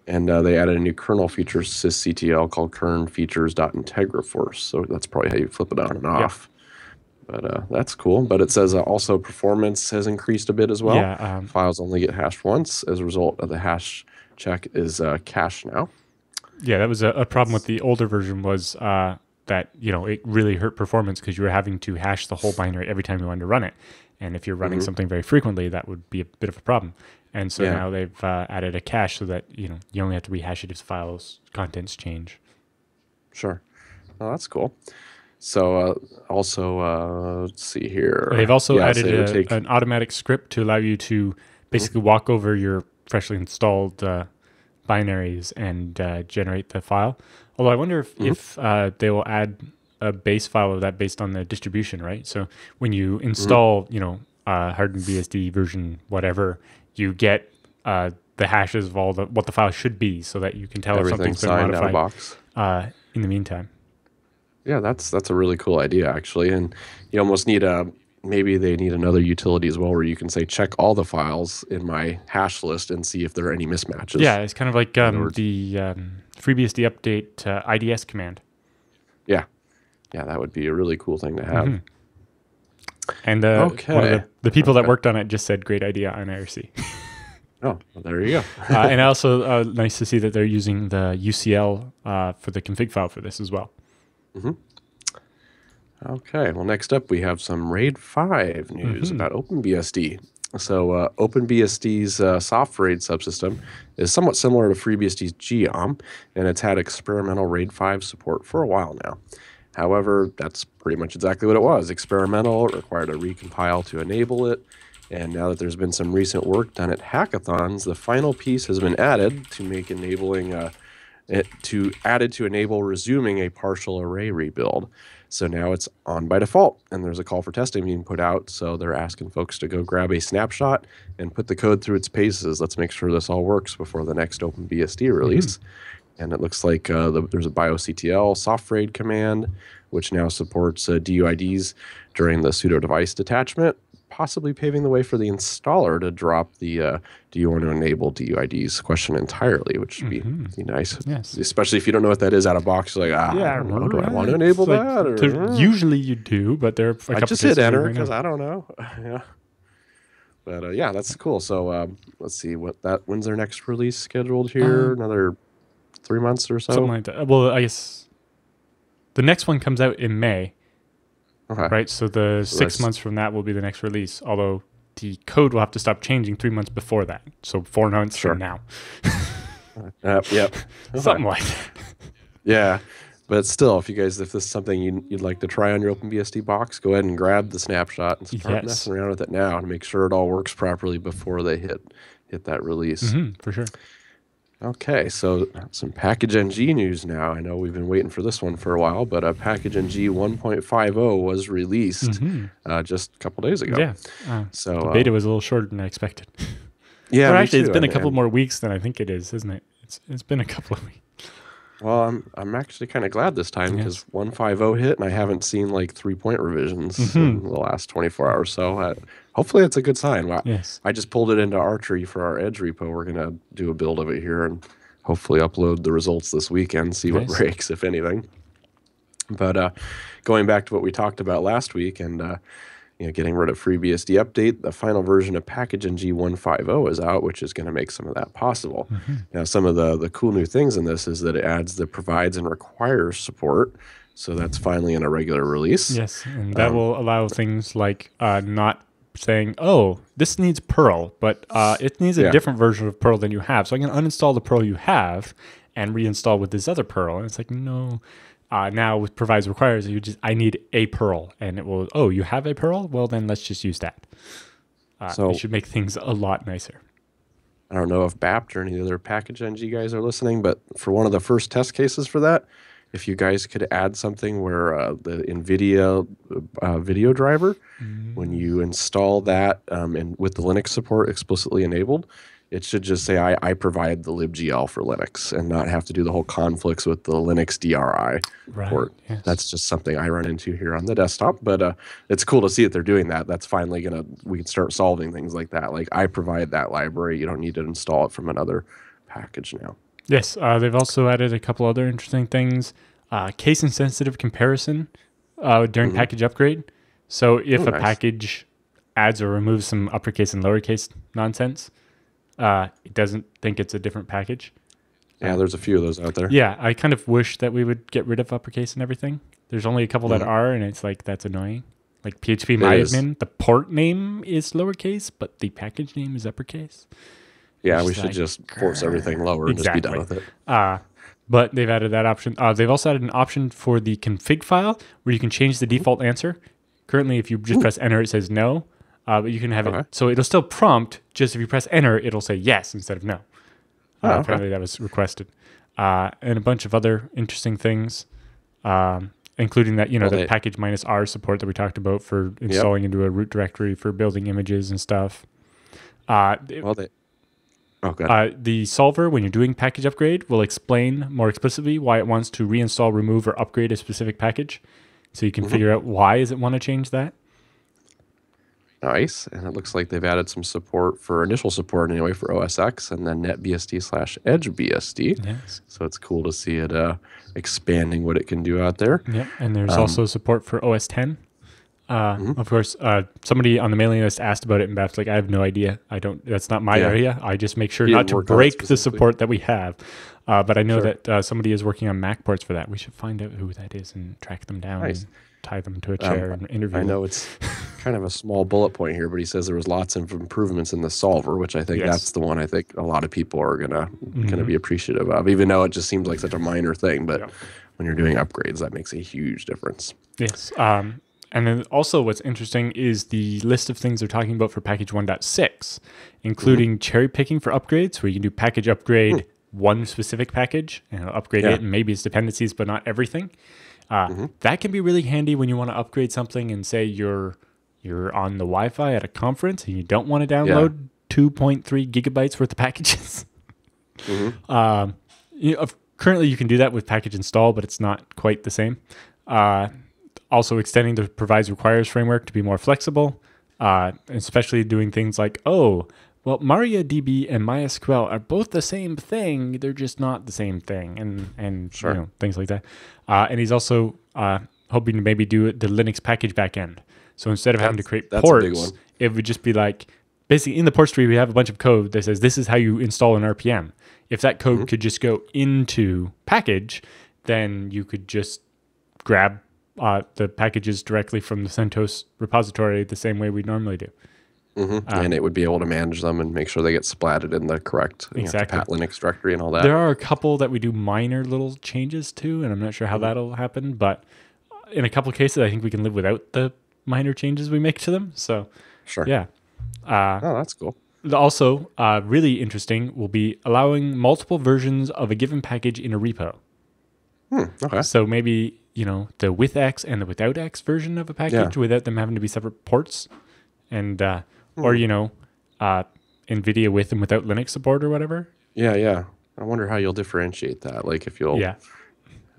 And they added a new kernel feature sysctl called kernfeatures.integraforce. So that's probably how you flip it on and off. But that's cool. But it says also performance has increased a bit as well. Yeah, files only get hashed once. As a result of the hash check is cached now. Yeah, that was a problem with the older version, was that, you know, it really hurt performance because you were having to hash the whole binary every time you wanted to run it. And if you're running something very frequently, that would be a bit of a problem. And so now they've added a cache so that, you know, you only have to rehash it if files contents change. Sure. Well, that's cool. So also, let's see here. They've also added an automatic script to allow you to basically walk over your freshly installed binaries and generate the file. Although I wonder if they will add a base file of that based on the distribution, right? So when you install, you know, HardenedBSD version whatever, you get the hashes of all what the file should be, so that you can tell if something's been modified out of box. In the meantime. Yeah, that's a really cool idea, actually. And you almost need maybe they need another utility as well, where you can say, check all the files in my hash list and see if there are any mismatches. Yeah, it's kind of like the FreeBSD update IDS command. Yeah. Yeah, that would be a really cool thing to have. And one of the people that worked on it just said, great idea on IRC. Oh, well, there you go. And also nice to see that they're using the UCL for the config file for this as well. Okay, well, next up we have some RAID 5 news about OpenBSD. So OpenBSD's soft RAID subsystem is somewhat similar to FreeBSD's GEOM, and it's had experimental RAID 5 support for a while now. However, that's pretty much exactly what it was. Experimental, it required a recompile to enable it, and now that there's been some recent work done at hackathons, the final piece has been added to make enabling to enable resuming a partial array rebuild. So now it's on by default, and there's a call for testing being put out. So they're asking folks to go grab a snapshot and put the code through its paces. Let's make sure this all works before the next OpenBSD release. And it looks like there's a bioctl soft RAID command, which now supports DUIDs during the sudo device detachment, possibly paving the way for the installer to drop the do you want to enable DUIDs question entirely, which would be nice. Yes. Especially if you don't know what that is out of box. You're like, I don't know. Do I want to enable that? Or, usually you do, but there are a couple I just hit enter because I don't know. Yeah. But yeah, that's cool. So let's see when's their next release scheduled here? Another 3 months or so? Something like that. Well, I guess the next one comes out in May. Okay. Right, so the 6 months from that will be the next release, although the code will have to stop changing 3 months before that. So 4 months from now. Yep. Something like that. Yeah, but still, if this is something you'd like to try on your OpenBSD box, go ahead and grab the snapshot and start messing around with it now to make sure it all works properly before they hit that release. For sure. Okay, so some package-ng news now. I know we've been waiting for this one for a while, but package-ng 1.50 was released just a couple days ago. Yeah. So the beta was a little shorter than I expected. Yeah, or actually, it's been a couple more weeks than I think it is, isn't it? It's been a couple of weeks. Well, I'm actually kind of glad this time because 1.50 hit, and I haven't seen like 3-point revisions in the last 24 hours. So hopefully it's a good sign. Yes. I just pulled it into Archery for our Edge repo. We're going to do a build of it here and hopefully upload the results this weekend, see what breaks, if anything. But going back to what we talked about last week and getting rid of FreeBSD update, the final version of package-ng 1.50 is out, which is going to make some of that possible. Now, some of the cool new things in this is that it adds the provides and requires support So that's finally in a regular release. Yes, and that will allow things like not saying, oh, this needs Perl, but it needs a different version of Perl than you have. So I can uninstall the Perl you have and reinstall with this other Perl. And it's like, no. Now with provides requires, I need a Perl. And it will, oh, you have a Perl? Well, then let's just use that. So it should make things a lot nicer. I don't know if BAPT or any other package NG guys are listening, but for one of the first test cases for that, if you guys could add something where the NVIDIA video driver, when you install that and with the Linux support explicitly enabled, it should just say, I provide the libgl for Linux and not have to do the whole conflicts with the Linux DRI port. Yes. That's just something I run into here on the desktop, but it's cool to see that they're doing that. That's finally we can start solving things like that. Like I provide that library. You don't need to install it from another package now. Yes, they've also added a couple other interesting things. Case-insensitive comparison during package upgrade. So if a package adds or removes some uppercase and lowercase nonsense, it doesn't think it's a different package. Yeah, there's a few of those out there. Yeah, I kind of wish that we would get rid of uppercase and everything. There's only a couple that are, and it's like, that's annoying. Like PHP MyAdmin, the port name is lowercase, but the package name is uppercase. Yeah, we should just force everything lower and just be done with it. But they've added that option. They've also added an option for the config file where you can change the default answer. Currently, if you just press enter, it says no. But you can have it. So it'll still prompt, just if you press enter, it'll say yes instead of no. Apparently that was requested. And a bunch of other interesting things, including that, the package -r support that we talked about for installing into a root directory for building images and stuff. The solver, when you're doing package upgrade, will explain more explicitly why it wants to reinstall, remove, or upgrade a specific package. So you can figure out why does it want to change that. Nice. And it looks like they've added some support for initial support anyway for OS X and then NetBSD/EdgeBSD. Yes. So it's cool to see it expanding what it can do out there. Yep. And there's also support for OS 10. Of course, somebody on the mailing list asked about it, and Beth's like, I have no idea. That's not my area. I just make sure not to break the support that we have. But I know that somebody is working on Mac ports for that. We should find out who that is and track them down and tie them to a chair and interview them. I know it's kind of a small bullet point here, but he says there was lots of improvements in the solver, which I think that's the one I think a lot of people are gonna be appreciative of, even though it just seems like such a minor thing. But when you're doing upgrades, that makes a huge difference. Yes. And then also what's interesting is the list of things they're talking about for package 1.6, including cherry picking for upgrades, where you can do package upgrade one specific package and upgrade it and maybe its dependencies, but not everything. That can be really handy when you want to upgrade something and say you're on the Wi-Fi at a conference and you don't want to download 2.3 gigabytes worth of packages. Currently you can do that with package install, but it's not quite the same. Also extending the provides requires framework to be more flexible, especially doing things like, MariaDB and MySQL are both the same thing. They're just not the same thing, and things like that. And he's also hoping to maybe do the Linux package backend. So instead of having to create ports, it would just be like, basically in the ports tree, we have a bunch of code that says this is how you install an RPM. If that code could just go into package, then you could just grab the packages directly from the CentOS repository the same way we normally do. And it would be able to manage them and make sure they get splatted in the correct pat Linux directory and all that. There are a couple that we do minor little changes to, and I'm not sure how that'll happen, but in a couple of cases, I think we can live without the minor changes we make to them. So, yeah. That's cool. Also, really interesting will be allowing multiple versions of a given package in a repo. Okay. So maybe, the with X and the without X version of a package without them having to be separate ports. And or NVIDIA with and without Linux support or whatever. Yeah. I wonder how you'll differentiate that. Like if you'll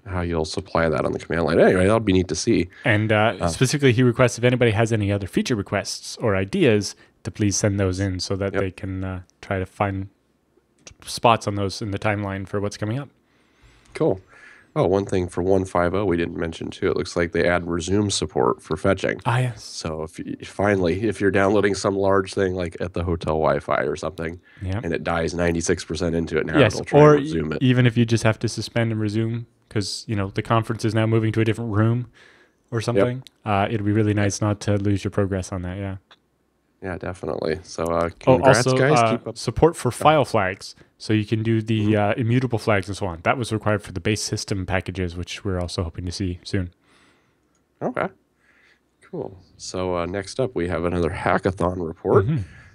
how you'll supply that on the command line. Anyway, that'll be neat to see. And specifically, he requests if anybody has any other feature requests or ideas to please send those in so that they can try to find spots on those in the timeline for what's coming up. Cool. Oh, one thing for 1.5.0 we didn't mention too. It looks like they add resume support for fetching. Ah, yes. So if you're downloading some large thing like at the hotel Wi-Fi or something, and it dies 96% into it now, yes, it'll try or to resume it. even if you just have to suspend and resume because the conference is now moving to a different room or something, it'd be really nice not to lose your progress on that. Yeah. Yeah, definitely. So congrats, also, guys. Keep up. Support for file flags. So you can do the immutable flags and so on. That was required for the base system packages, which we're also hoping to see soon. Okay. Cool. So next up, we have another hackathon report.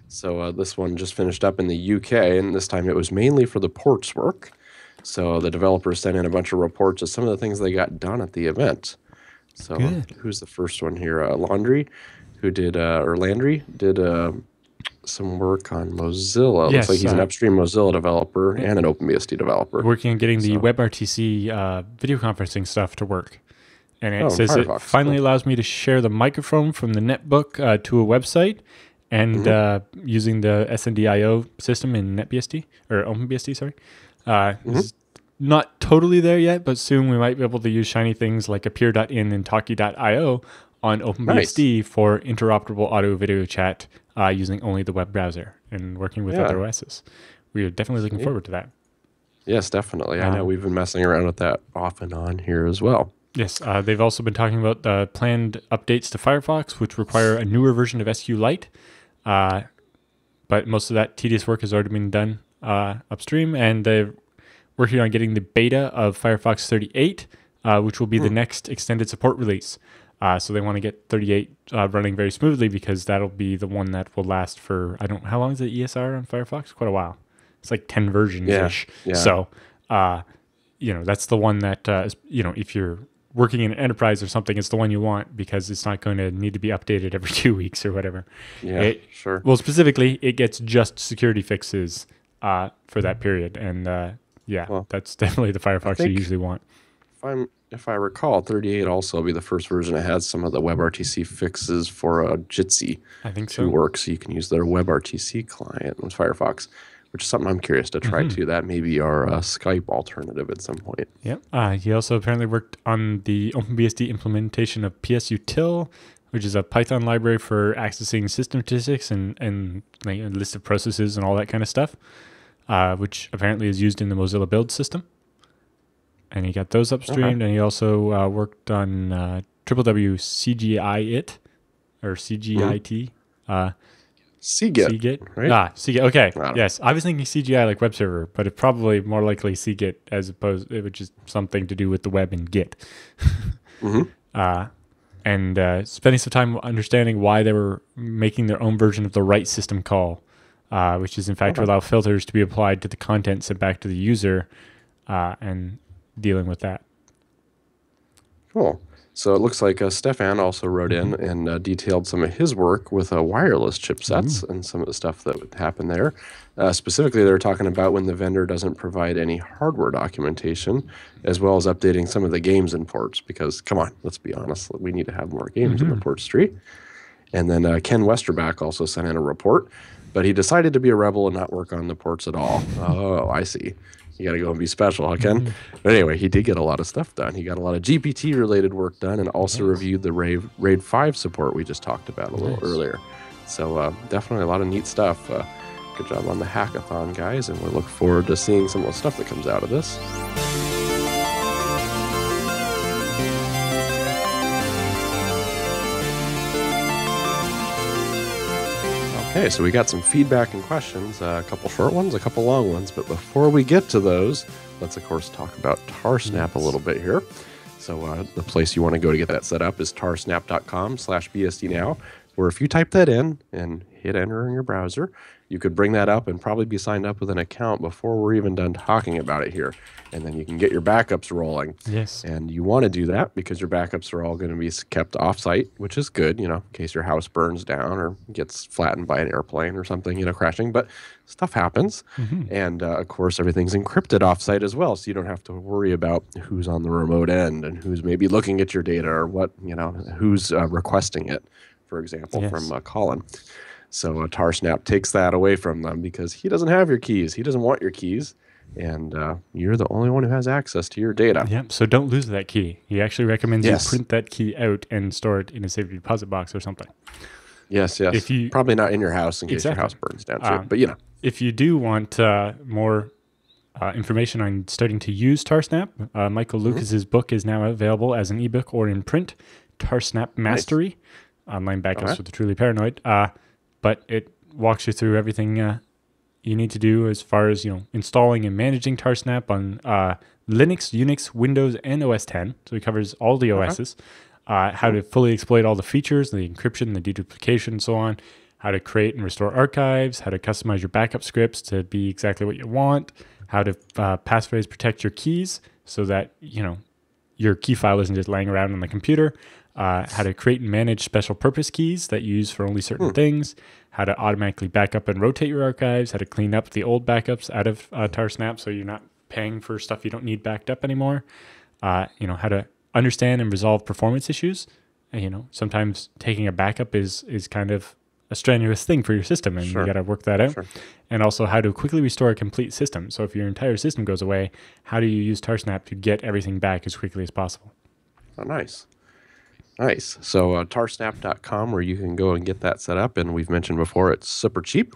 So this one just finished up in the UK, and this time it was mainly for the ports work. So the developers sent in a bunch of reports of some of the things they got done at the event. So who's the first one here? Landry did some work on Mozilla. Yes, Looks like he's an upstream Mozilla developer and an OpenBSD developer. Working on getting the WebRTC video conferencing stuff to work. And it says Firefox. it finally allows me to share the microphone from the netbook to a website and using the SNDIO system in NetBSD, or OpenBSD, sorry. It's not totally there yet, but soon we might be able to use shiny things like appear.in and talkie.io on OpenBSD for interoperable audio video chat using only the web browser and working with other OSs. We are definitely looking forward to that. Yes, definitely. I know we've been messing around with that off and on here as well. Yes, they've also been talking about planned updates to Firefox, which require a newer version of SQLite. But most of that tedious work has already been done upstream, and they're working on getting the beta of Firefox 38, which will be the next extended support release. So they want to get 38 running very smoothly because that'll be the one that will last for, how long is the ESR on Firefox? Quite a while. It's like 10 versions-ish. Yeah. So, that's the one that, if you're working in an enterprise or something, it's the one you want because it's not going to need to be updated every 2 weeks or whatever. Yeah, sure. Well, specifically, it gets just security fixes for that period. And that's definitely the Firefox you usually want. If I recall, 38 also will be the first version that has some of the WebRTC fixes for Jitsi to work, so you can use their WebRTC client with Firefox, which is something I'm curious to try too. That may be our Skype alternative at some point. Yep. He also apparently worked on the OpenBSD implementation of PSUtil, which is a Python library for accessing system statistics and like a list of processes and all that kind of stuff, which apparently is used in the Mozilla build system. And he got those upstreamed, and he also worked on www.cgit or CGIT. CGIT, right? CGIT. Okay. Yes, I was thinking CGI like web server, but it probably more likely CGIT which is something to do with the web and Git. And spending some time understanding why they were making their own version of the write system call, which is in fact to allow filters to be applied to the content sent back to the user, and dealing with that. Cool. So it looks like Stefan also wrote in and detailed some of his work with wireless chipsets and some of the stuff that would happen there. Specifically, they're talking about when the vendor doesn't provide any hardware documentation, as well as updating some of the games in ports, because, come on, let's be honest, we need to have more games in the ports tree. And then Ken Westerback also sent in a report, but he decided to be a rebel and not work on the ports at all. Oh, I see. You got to go and be special, huh, Ken? But anyway, he did get a lot of stuff done. He got a lot of GPT-related work done and also reviewed the RAID 5 support we just talked about a little earlier. So definitely a lot of neat stuff. Good job on the hackathon, guys, and we look forward to seeing some of the stuff that comes out of this. Okay, so we got some feedback and questions, a couple short ones, a couple long ones, but before we get to those, let's of course talk about Tarsnap a little bit here. So the place you want to go to get that set up is tarsnap.com/BSD Now, where if you type that in and hit enter in your browser, you could bring that up and probably be signed up with an account before we're even done talking about it here. And then you can get your backups rolling. Yes. And you want to do that because your backups are all going to be kept off-site, which is good, in case your house burns down or gets flattened by an airplane or something, crashing. But stuff happens. And, of course, everything's encrypted off-site as well, so you don't have to worry about who's on the remote end and who's maybe looking at your data or what, who's requesting it, for example, from Colin. So Tarsnap takes that away from them because he doesn't have your keys. He doesn't want your keys. and you're the only one who has access to your data. Yep. So don't lose that key. He actually recommends Yes. you print that key out and store it in a safe deposit box or something. Yes, yes. If you- Probably not in your house in case your Exactly. house burns down too. But you know, If you do want more information on starting to use Tarsnap, Michael Lucas's book is now available as an ebook or in print. Tarsnap Mastery, online backups for the truly paranoid. But it walks you through everything you need to do as far as installing and managing Tarsnap on Linux, Unix, Windows, and OS 10. So it covers all the OSs. How to fully exploit all the features, the encryption, the deduplication, and so on. How to create and restore archives. How to customize your backup scripts to be exactly what you want. How to passphrase protect your keys so that your key file isn't just laying around on the computer. How to create and manage special purpose keys that you use for only certain things. How to automatically back up and rotate your archives. How to clean up the old backups out of Tarsnap so you're not paying for stuff you don't need backed up anymore. How to understand and resolve performance issues. Sometimes taking a backup is kind of a strenuous thing for your system, and you got to work that out. And also how to quickly restore a complete system. So if your entire system goes away, how do you use Tarsnap to get everything back as quickly as possible? Oh, nice. Nice. So tarsnap.com, where you can go and get that set up. And we've mentioned before, it's super cheap.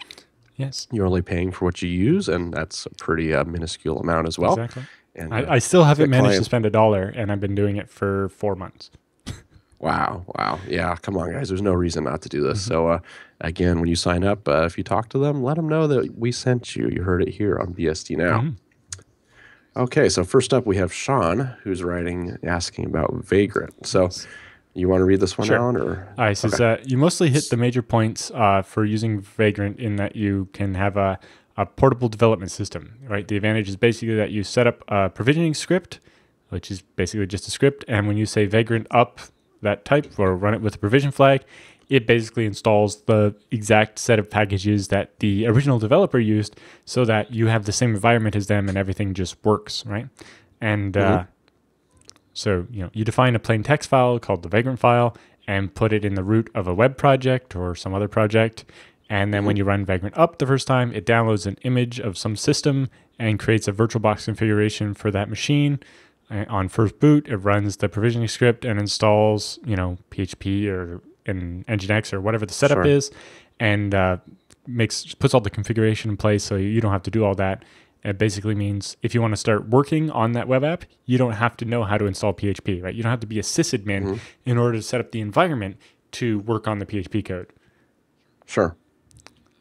Yes. You're only paying for what you use, and that's a pretty minuscule amount as well. Exactly. And I still haven't managed to client- spend $1, and I've been doing it for 4 months. Wow. Yeah, come on, guys. There's no reason not to do this. So again, when you sign up, if you talk to them, let them know that we sent you. You heard it here on BSD Now. Okay, so first up, we have Sean, who's asking about Vagrant. So you want to read this one, Alan? Or? All right, so you mostly hit the major points for using Vagrant in that you can have a portable development system, right? The advantage is basically that you set up a provisioning script, which is basically just a script, and when you say Vagrant up that type or run it with a provision flag, it basically installs the exact set of packages that the original developer used so that you have the same environment as them and everything just works, right? And so you define a plain text file called the Vagrant file and put it in the root of a web project or some other project. And then when you run Vagrant up the first time, it downloads an image of some system and creates a VirtualBox configuration for that machine. On first boot, it runs the provisioning script and installs, PHP or in Nginx or whatever the setup is, and puts all the configuration in place so you don't have to do all that. It basically means if you want to start working on that web app, you don't have to know how to install PHP, right? You don't have to be a sysadmin in order to set up the environment to work on the PHP code. Sure.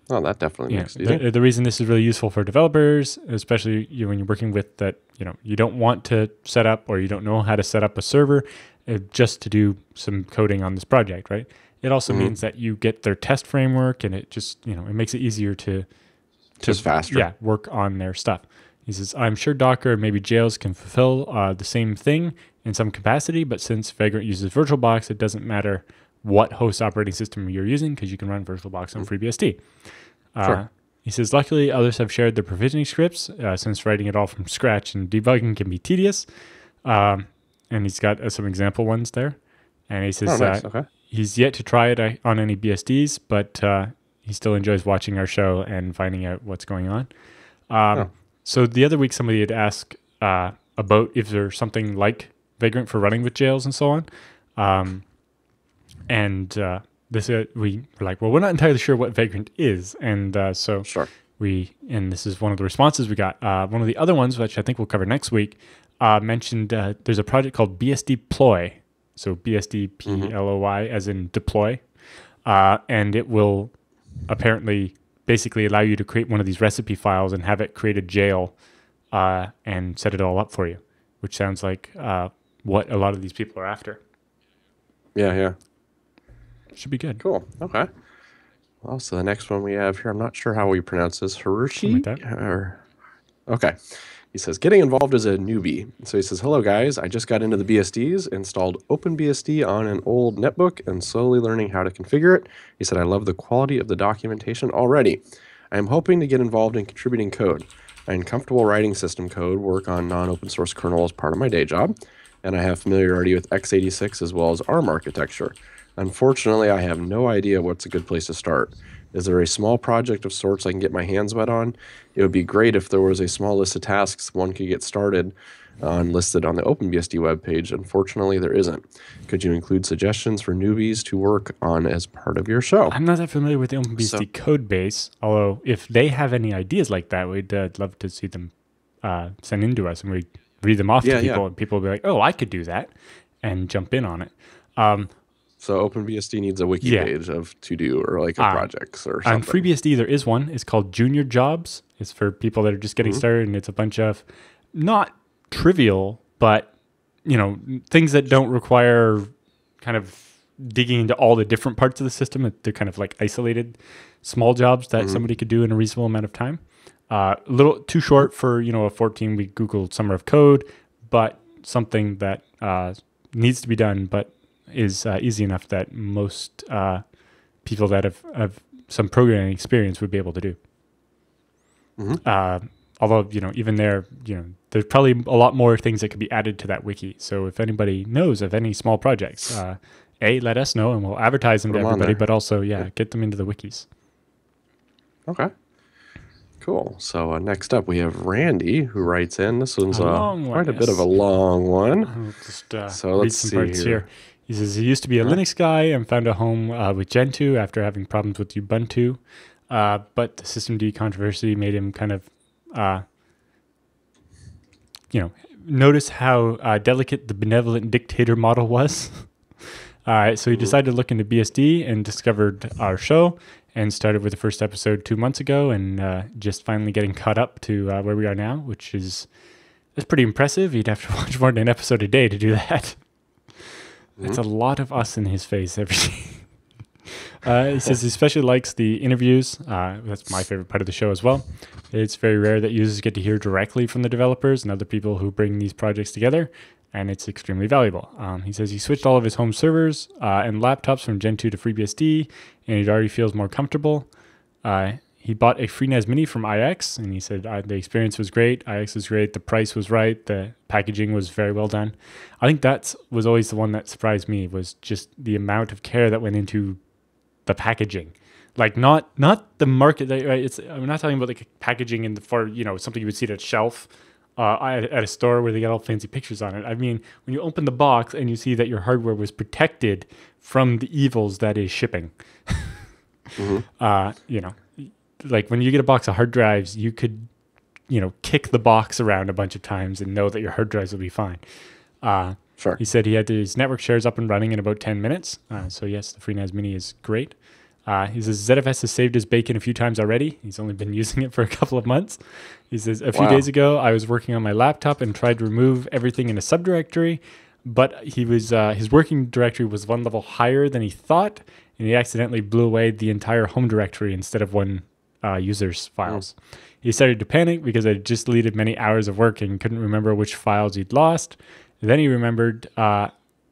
Oh, that definitely makes it easy. The reason this is really useful for developers, especially when you're working with that, you don't want to set up or you don't know how to set up a server just to do some coding on this project, right? It also means that you get their test framework, and it just, it makes it easier to just faster. Yeah, work on their stuff. He says, I'm sure Docker and maybe jails can fulfill the same thing in some capacity, but since Vagrant uses VirtualBox, it doesn't matter what host operating system you're using because you can run VirtualBox on FreeBSD. He says, luckily, others have shared their provisioning scripts since writing it all from scratch and debugging can be tedious. And he's got some example ones there. And he says he's yet to try it on any BSDs, but he still enjoys watching our show and finding out what's going on. So the other week, somebody had asked about if there's something like Vagrant for running with jails and so on. This we were like, well, we're not entirely sure what Vagrant is, and this is one of the responses we got. One of the other ones, which I think we'll cover next week, mentioned there's a project called BSD Ploy, so BSD PLOY as in deploy, and it will apparently basically allow you to create one of these recipe files and have it create a jail and set it all up for you, which sounds like what a lot of these people are after. Yeah. Should be good. Cool. Okay. Well, so the next one we have here, I'm not sure how we pronounce this. Hiroshi? Okay. He says, getting involved as a newbie. So he says, hello, guys. I just got into the BSDs, installed OpenBSD on an old netbook, and slowly learning how to configure it. He said, I love the quality of the documentation already. I am hoping to get involved in contributing code. I am comfortable writing system code, work on non-open source kernel as part of my day job, and I have familiarity with x86 as well as ARM architecture. Unfortunately, I have no idea what's a good place to start. Is there a small project of sorts I can get my hands wet on? It would be great if there was a small list of tasks one could get started on listed on the OpenBSD webpage. Unfortunately, there isn't. Could you include suggestions for newbies to work on as part of your show? I'm not that familiar with the OpenBSD code base, although if they have any ideas like that, we'd love to see them send in to us, and we'd read them off to people, and people will be like, oh, I could do that, and jump in on it. So OpenBSD needs a wiki page of to-do or like a projects or something. On FreeBSD, there is one. It's called Junior Jobs. It's for people that are just getting started, and it's a bunch of not trivial, but things that don't require kind of digging into all the different parts of the system. They're kind of like isolated small jobs that somebody could do in a reasonable amount of time. A little too short for a 14-week Google Summer of Code, but something that needs to be done, but is easy enough that most people that have some programming experience would be able to do. Although, even there, there's probably a lot more things that could be added to that wiki. So if anybody knows of any small projects, let us know and we'll advertise them to everybody, but also, get them into the wikis. Okay. Cool. So next up, we have Randy, who writes in. This one's quite a bit of a long one. I'll just so let's see here. He says, he used to be a Linux guy and found a home with Gentoo after having problems with Ubuntu. But the systemd controversy made him kind of, notice how delicate the benevolent dictator model was. So he decided to look into BSD and discovered our show and started with the first episode 2 months ago and just finally getting caught up to where we are now, which is pretty impressive. You'd have to watch more than an episode a day to do that. That's a lot of us in his face every day. He says he especially likes the interviews. That's my favorite part of the show as well. It's very rare that users get to hear directly from the developers and other people who bring these projects together, and it's extremely valuable. He says he switched all of his home servers and laptops from Gentoo to FreeBSD, and he already feels more comfortable. He bought a FreeNAS Mini from iX, and he said the experience was great. iX was great. The price was right. The packaging was very well done. I think that was always the one that surprised me, was just the amount of care that went into the packaging. Like not the market. Right? I'm not talking about like packaging in the something you would see at a shelf at a store where they got all fancy pictures on it. I mean, when you open the box and you see that your hardware was protected from the evils that is shipping. Like when you get a box of hard drives, you could, kick the box around a bunch of times and know that your hard drives will be fine. Sure. He said he had his network shares up and running in about 10 minutes. So yes, the FreeNAS Mini is great. He says ZFS has saved his bacon a few times already. He's only been using it for a couple of months. He says, a few days ago, I was working on my laptop and tried to remove everything in a subdirectory, but his working directory was one level higher than he thought, and he accidentally blew away the entire home directory instead of one user's files. He started to panic because I had just deleted many hours of work and couldn't remember which files he'd lost. Then he remembered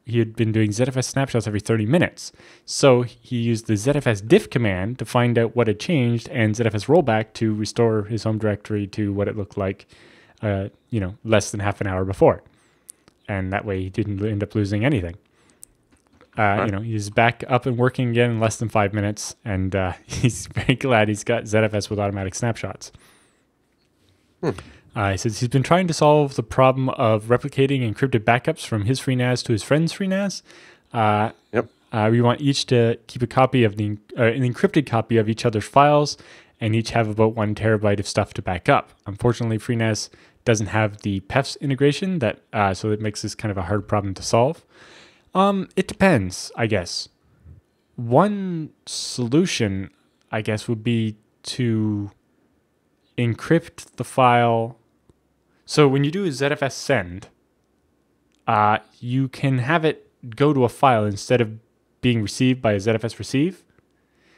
he had been doing ZFS snapshots every 30 minutes. So he used the ZFS diff command to find out what had changed and ZFS rollback to restore his home directory to what it looked like, less than half an hour before. And that way he didn't end up losing anything. He's back up and working again in less than 5 minutes, and he's very glad he's got ZFS with automatic snapshots. He says he's been trying to solve the problem of replicating encrypted backups from his FreeNAS to his friend's FreeNAS. We want each to keep a copy of an encrypted copy of each other's files, and each have about 1 terabyte of stuff to back up. Unfortunately, FreeNAS doesn't have the PEFs integration, so it makes this kind of a hard problem to solve. It depends, I guess. One solution, I guess, would be to encrypt the file. So when you do a ZFS send, you can have it go to a file instead of being received by a ZFS receive.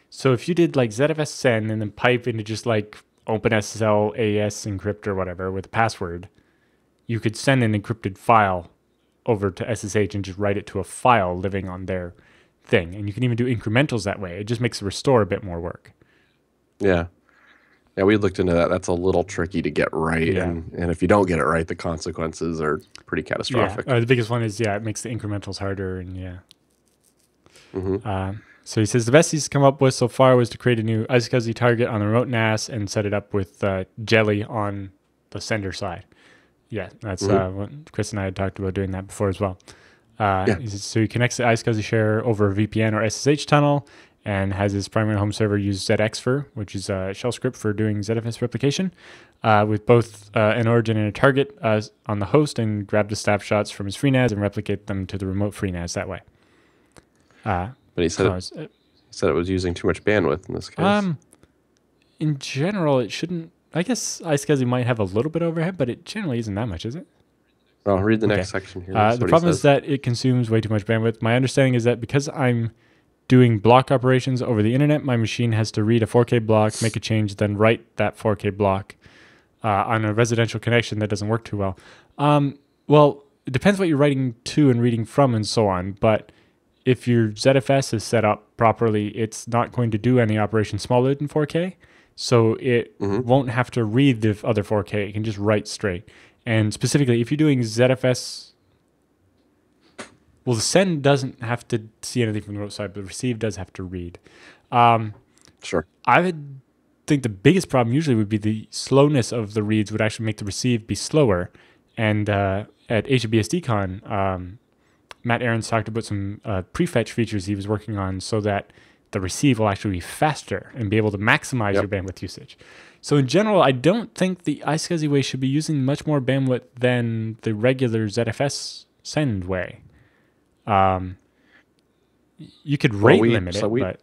So if you did like ZFS send and then pipe into just like OpenSSL AES encrypt or whatever with a password, you could send an encrypted file over to SSH and just write it to a file living on their thing. And you can even do incrementals that way. It just makes the restore a bit more work. Yeah. Yeah, we looked into that. That's a little tricky to get right. Yeah. And if you don't get it right, the consequences are pretty catastrophic. Yeah. The biggest one is, it makes the incrementals harder. And So he says the best he's come up with so far was to create a new iSCSI target on the remote NAS and set it up with Jelly on the sender side. Yeah, that's what Chris and I had talked about doing that before as well. He says, so he connects the iSCSI share over a VPN or SSH tunnel and has his primary home server use ZXfer, which is a shell script for doing ZFS replication, with both an origin and a target on the host, and grab the snapshots from his FreeNAS and replicate them to the remote FreeNAS that way. But he said it was using too much bandwidth in this case. In general, it shouldn't. I guess iSCSI might have a little bit overhead, but it generally isn't that much, is it? Well, read the next section here. The problem is that it consumes way too much bandwidth. My understanding is that because I'm doing block operations over the internet, my machine has to read a 4K block, make a change, then write that 4K block on a residential connection that doesn't work too well. Well, it depends what you're writing to and reading from and so on, but if your ZFS is set up properly, it's not going to do any operation smaller than 4K, so it won't have to read the other 4K. It can just write straight. And specifically, if you're doing ZFS, well, the send doesn't have to see anything from the remote side, but the receive does have to read. Sure. I would think the biggest problem usually would be the slowness of the reads would actually make the receive be slower. And at HBSDCon, Matt Aarons talked about some prefetch features he was working on so that the receive will actually be faster and be able to maximize your bandwidth usage. So in general, I don't think the iSCSI way should be using much more bandwidth than the regular ZFS send way. You could rate limit it, but...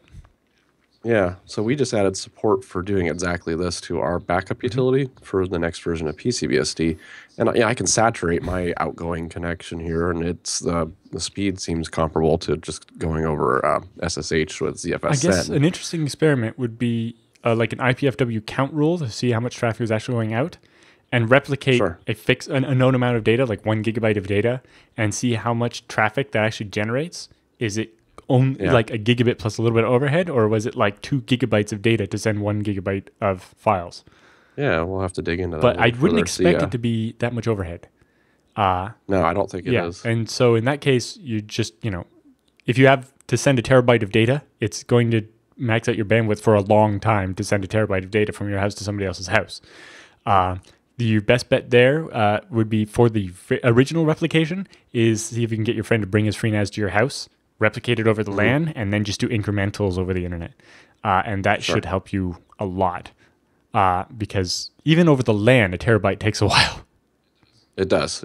Yeah, so we just added support for doing exactly this to our backup utility for the next version of PCBSD. And I can saturate my outgoing connection here, and it's the speed seems comparable to just going over SSH with ZFS. I guess an interesting experiment would be like an IPFW count rule to see how much traffic is actually going out, and replicate a known amount of data, like 1 gigabyte of data, and see how much traffic that actually generates. Is it only like a gigabit plus a little bit of overhead, or was it like 2 gigabytes of data to send 1 gigabyte of files? Yeah, we'll have to dig into that. But I wouldn't expect it to be that much overhead. No, I don't think it is. And so in that case, you just, if you have to send a terabyte of data, it's going to max out your bandwidth for a long time to send a terabyte of data from your house to somebody else's house. Your best bet there would be for the original replication is see if you can get your friend to bring his FreeNAS to your house, replicate it over the LAN, and then just do incrementals over the internet. And that should help you a lot. Because even over the LAN, a terabyte takes a while. It does.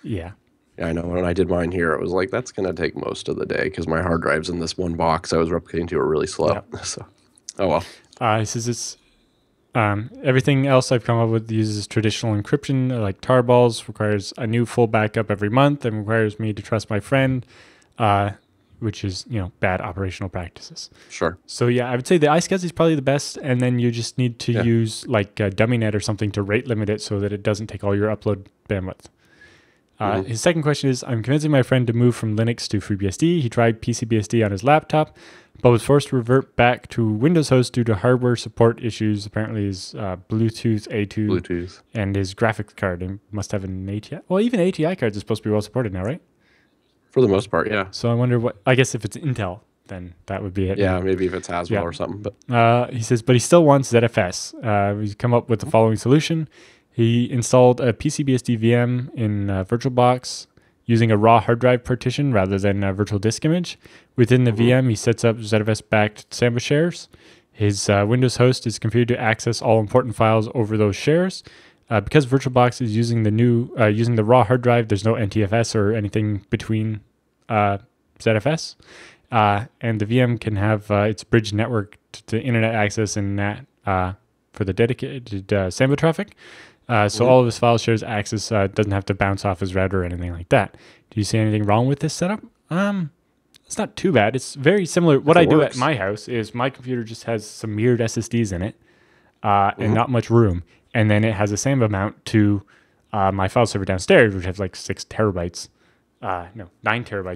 Yeah. Yeah, I know. When I did mine here, it was like, that's going to take most of the day because my hard drives in this one box I was replicating to are really slow. Yep. So, oh well. He says it's everything else I've come up with uses traditional encryption, like tarballs, requires a new full backup every month, and requires me to trust my friend, which is, bad operational practices. Sure. So yeah, I would say the iSCSI is probably the best, and then you just need to use like a DummyNet or something to rate limit it so that it doesn't take all your upload bandwidth. His second question is, I'm convincing my friend to move from Linux to FreeBSD. He tried PCBSD on his laptop, but was forced to revert back to Windows host due to hardware support issues. Apparently his Bluetooth A2 and his graphics card. He must have an ATI. Well, even ATI cards are supposed to be well supported now, right? For the most part, yeah. So I wonder I guess if it's Intel, then that would be it. Yeah, maybe if it's Haswell or something. But he says, but he still wants ZFS. He's come up with the following solution. He installed a PCBSD VM in VirtualBox using a raw hard drive partition rather than a virtual disk image. Within the VM, he sets up ZFS-backed Samba shares. His Windows host is configured to access all important files over those shares. Because VirtualBox is using the raw hard drive, there's no NTFS or anything between ZFS. And the VM can have its bridge network to internet access and NAT for the dedicated Samba traffic. So all of his file shares access doesn't have to bounce off his router or anything like that. Do you see anything wrong with this setup? It's not too bad. It's very similar. What I do at my house is my computer just has some mirrored SSDs in it and not much room. And then it has the same amount to my file server downstairs, which has like 9 terabytes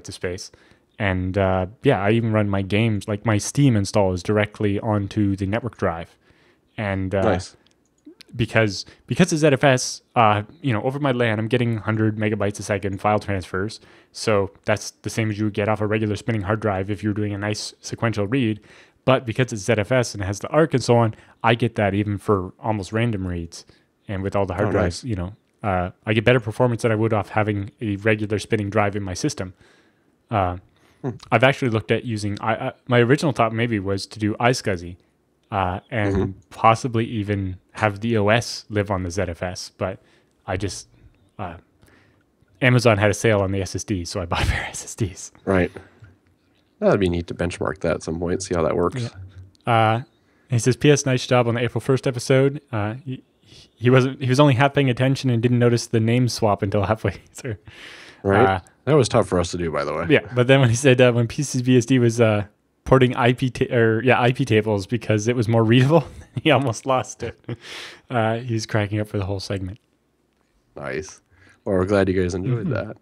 of space. And I even run my games, like my Steam install is directly onto the network drive. And nice. because it's ZFS, over my LAN, I'm getting 100 megabytes a second file transfers. So that's the same as you would get off a regular spinning hard drive if you're doing a nice sequential read. But because it's ZFS and it has the ARC and so on, I get that even for almost random reads. And with all the hard drives, I get better performance than I would off having a regular spinning drive in my system. I've actually looked at using, my original thought maybe was to do iSCSI and possibly even have the OS live on the ZFS. But I just, Amazon had a sale on the SSD, so I bought a pair of SSDs. Right. That'd be neat to benchmark that at some point, see how that works. Yeah. He says, P.S. Nice job on the April 1st episode. He was only half paying attention and didn't notice the name swap until halfway through. Right. That was tough for us to do, by the way. Yeah, but then when he said when PCBSD was porting IP tables because it was more readable, he almost lost it. He's cracking up for the whole segment. Nice. Well, we're glad you guys enjoyed that.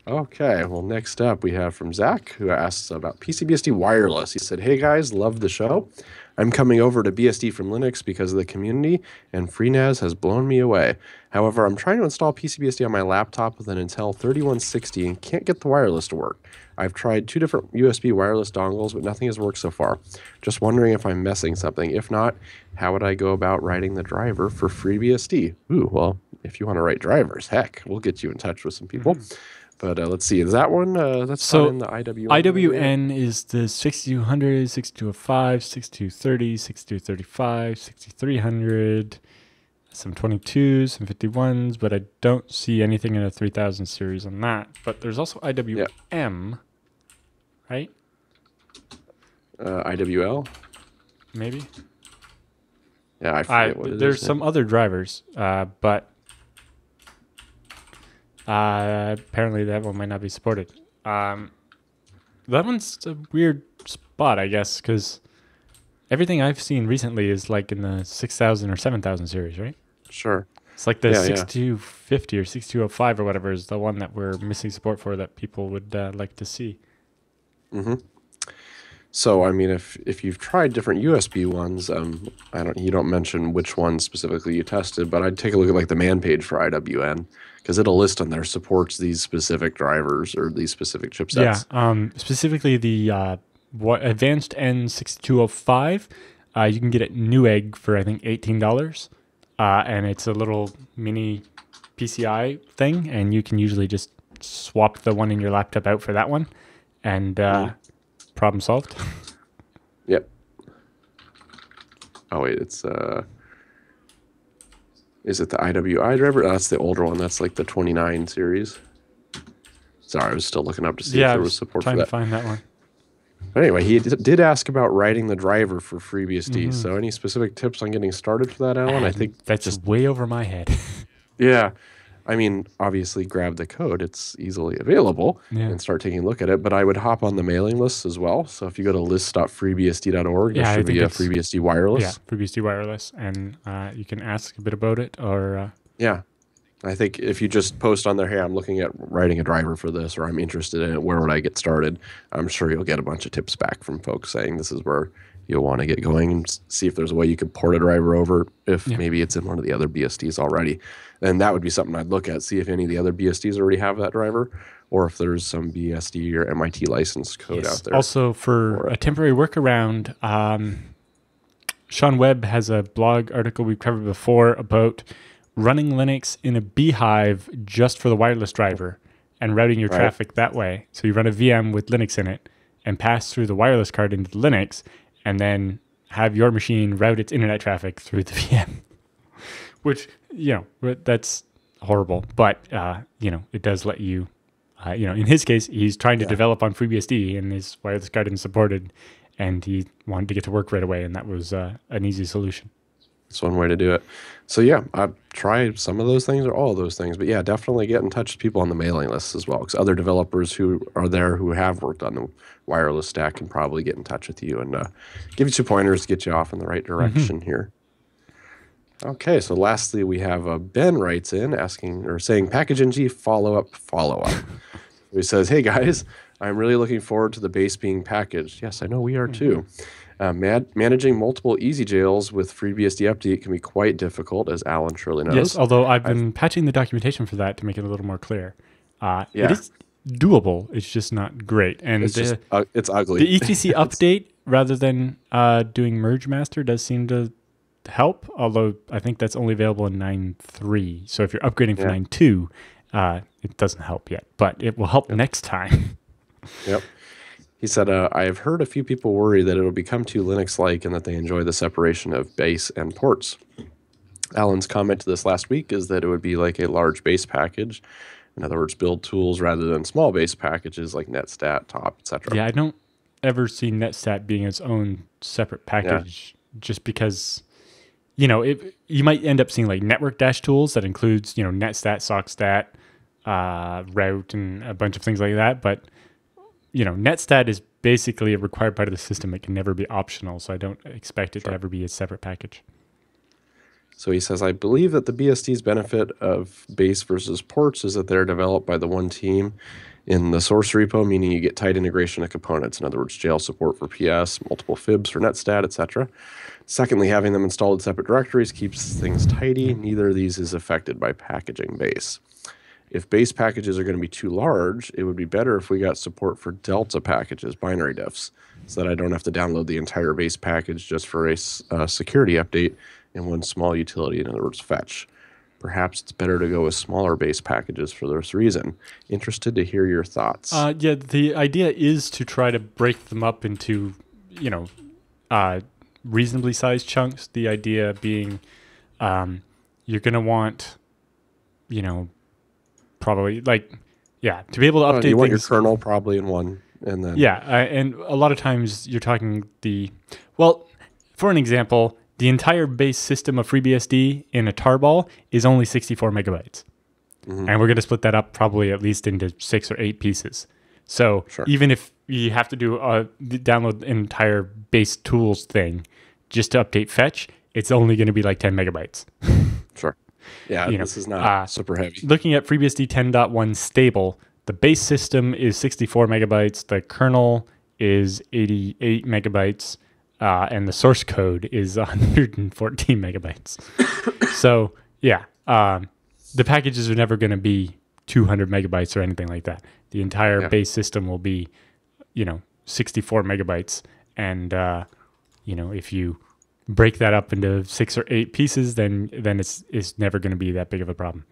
Okay, well, next up we have from Zach, who asks about PCBSD wireless. He said, hey guys, love the show. I'm coming over to BSD from Linux because of the community, and FreeNAS has blown me away. However, I'm trying to install PCBSD on my laptop with an Intel 3160 and can't get the wireless to work. I've tried 2 different USB wireless dongles, but nothing has worked so far. Just wondering if I'm missing something. If not, how would I go about writing the driver for FreeBSD? Ooh, well, if you want to write drivers, heck, we'll get you in touch with some people. But let's see, is that one? That's not in the IWN. IWN is the 6200, 6205, 6230, 6235, 6300, some 22s, some 51s, but I don't see anything in a 3000 series on that. But there's also IWM, right? IWL? Maybe? Yeah, I forget what it is. There's some other drivers, but apparently that one might not be supported. That one's a weird spot, I guess, because everything I've seen recently is like in the 6000 or 7000 series, right? Sure. It's like the 6250 or 6205 or whatever is the one that we're missing support for that people would like to see. So, I mean, if you've tried different USB ones, you don't mention which one specifically you tested, but I'd take a look at like the man page for IWN, because it'll list on there supports these specific drivers or these specific chipsets. Yeah, specifically the advanced N6205, you can get it Newegg for I think $18, and it's a little mini PCI thing, and you can usually just swap the one in your laptop out for that one, and problem solved. Yep. Oh wait, it's is it the IWI driver? Oh, that's the older one. That's like the 29 series. Sorry, I was still looking up to see if there was support for that. Trying to find that one. But anyway, he did ask about writing the driver for FreeBSD. So any specific tips on getting started for that, Alan? I think that's just way over my head. Yeah. I mean, obviously grab the code. It's easily available and start taking a look at it. But I would hop on the mailing list as well. So if you go to list.freebsd.org, there should be a FreeBSD wireless. Yeah, FreeBSD wireless. And you can ask a bit about it or... Yeah. I think if you just post on there, hey, I'm looking at writing a driver for this, or I'm interested in it, where would I get started? I'm sure you'll get a bunch of tips back from folks saying this is where you'll want to get going and see if there's a way you could port a driver over if maybe it's in one of the other BSDs already. And that would be something I'd look at, see if any of the other BSDs already have that driver, or if there's some BSD or MIT licensed code out there. Also, for a temporary workaround, Sean Webb has a blog article we've covered before about running Linux in a beehive just for the wireless driver and routing your traffic that way. So you run a VM with Linux in it and pass through the wireless card into the Linux and then have your machine route its internet traffic through the VM. Which, that's horrible. But, it does let you, in his case, he's trying to develop on FreeBSD and his wireless card isn't supported and he wanted to get to work right away and that was an easy solution. That's one way to do it. So yeah, I've tried some of those things or all of those things, but yeah, definitely get in touch with people on the mailing list as well, because other developers who are there who have worked on the wireless stack can probably get in touch with you and give you 2 pointers to get you off in the right direction here. Okay, so lastly, we have Ben writes in asking or saying package ng follow-up. He says, hey guys, I'm really looking forward to the base being packaged. Yes, I know we are too. Managing multiple easy jails with FreeBSD update can be quite difficult, as Alan surely knows. Yes, although I've been patching the documentation for that to make it a little more clear. It is doable. It's just not great. And it's ugly. The etc update, rather than doing merge master, does seem to help, although I think that's only available in 9.3. So if you're upgrading for 9.2, it doesn't help yet, but it will help next time. Yep. He said, I have heard a few people worry that it'll become too Linux-like and that they enjoy the separation of base and ports. Alan's comment to this last week is that it would be like a large base package. In other words, build tools rather than small base packages like netstat, top, etc. Yeah, I don't ever see netstat being its own separate package just because, you know, you might end up seeing like network dash tools that includes, you know, netstat, sockstat, route, and a bunch of things like that. But, you know, netstat is basically a required part of the system. It can never be optional, so I don't expect it to ever be a separate package. So he says, I believe that the BSD's benefit of base versus ports is that they're developed by the one team in the source repo, meaning you get tight integration of components. In other words, jail support for PS, multiple fibs for netstat, etc. Secondly, having them installed in separate directories keeps things tidy. Neither of these is affected by packaging base. If base packages are going to be too large, it would be better if we got support for delta packages, binary diffs, so that I don't have to download the entire base package just for a security update in one small utility, in other words, fetch. Perhaps it's better to go with smaller base packages for this reason. Interested to hear your thoughts. Yeah, the idea is to try to break them up into, you know, reasonably sized chunks. The idea being you're going to want, you know, probably like, to be able to update you want things. Your kernel probably in one. And then and a lot of times you're talking for an example, the entire base system of FreeBSD in a tarball is only 64 megabytes. And we're going to split that up probably at least into 6 or 8 pieces. So even if you have to do download an entire base tools thing just to update fetch, it's only going to be like 10 megabytes. Sure. Yeah, this is not super heavy. Looking at FreeBSD 10.1 stable, the base system is 64 megabytes. The kernel is 88 megabytes. And the source code is 114 megabytes. So, the packages are never going to be 200 megabytes or anything like that. The entire base system will be, 64 megabytes. And, if you break that up into 6 or 8 pieces, then it's never going to be that big of a problem.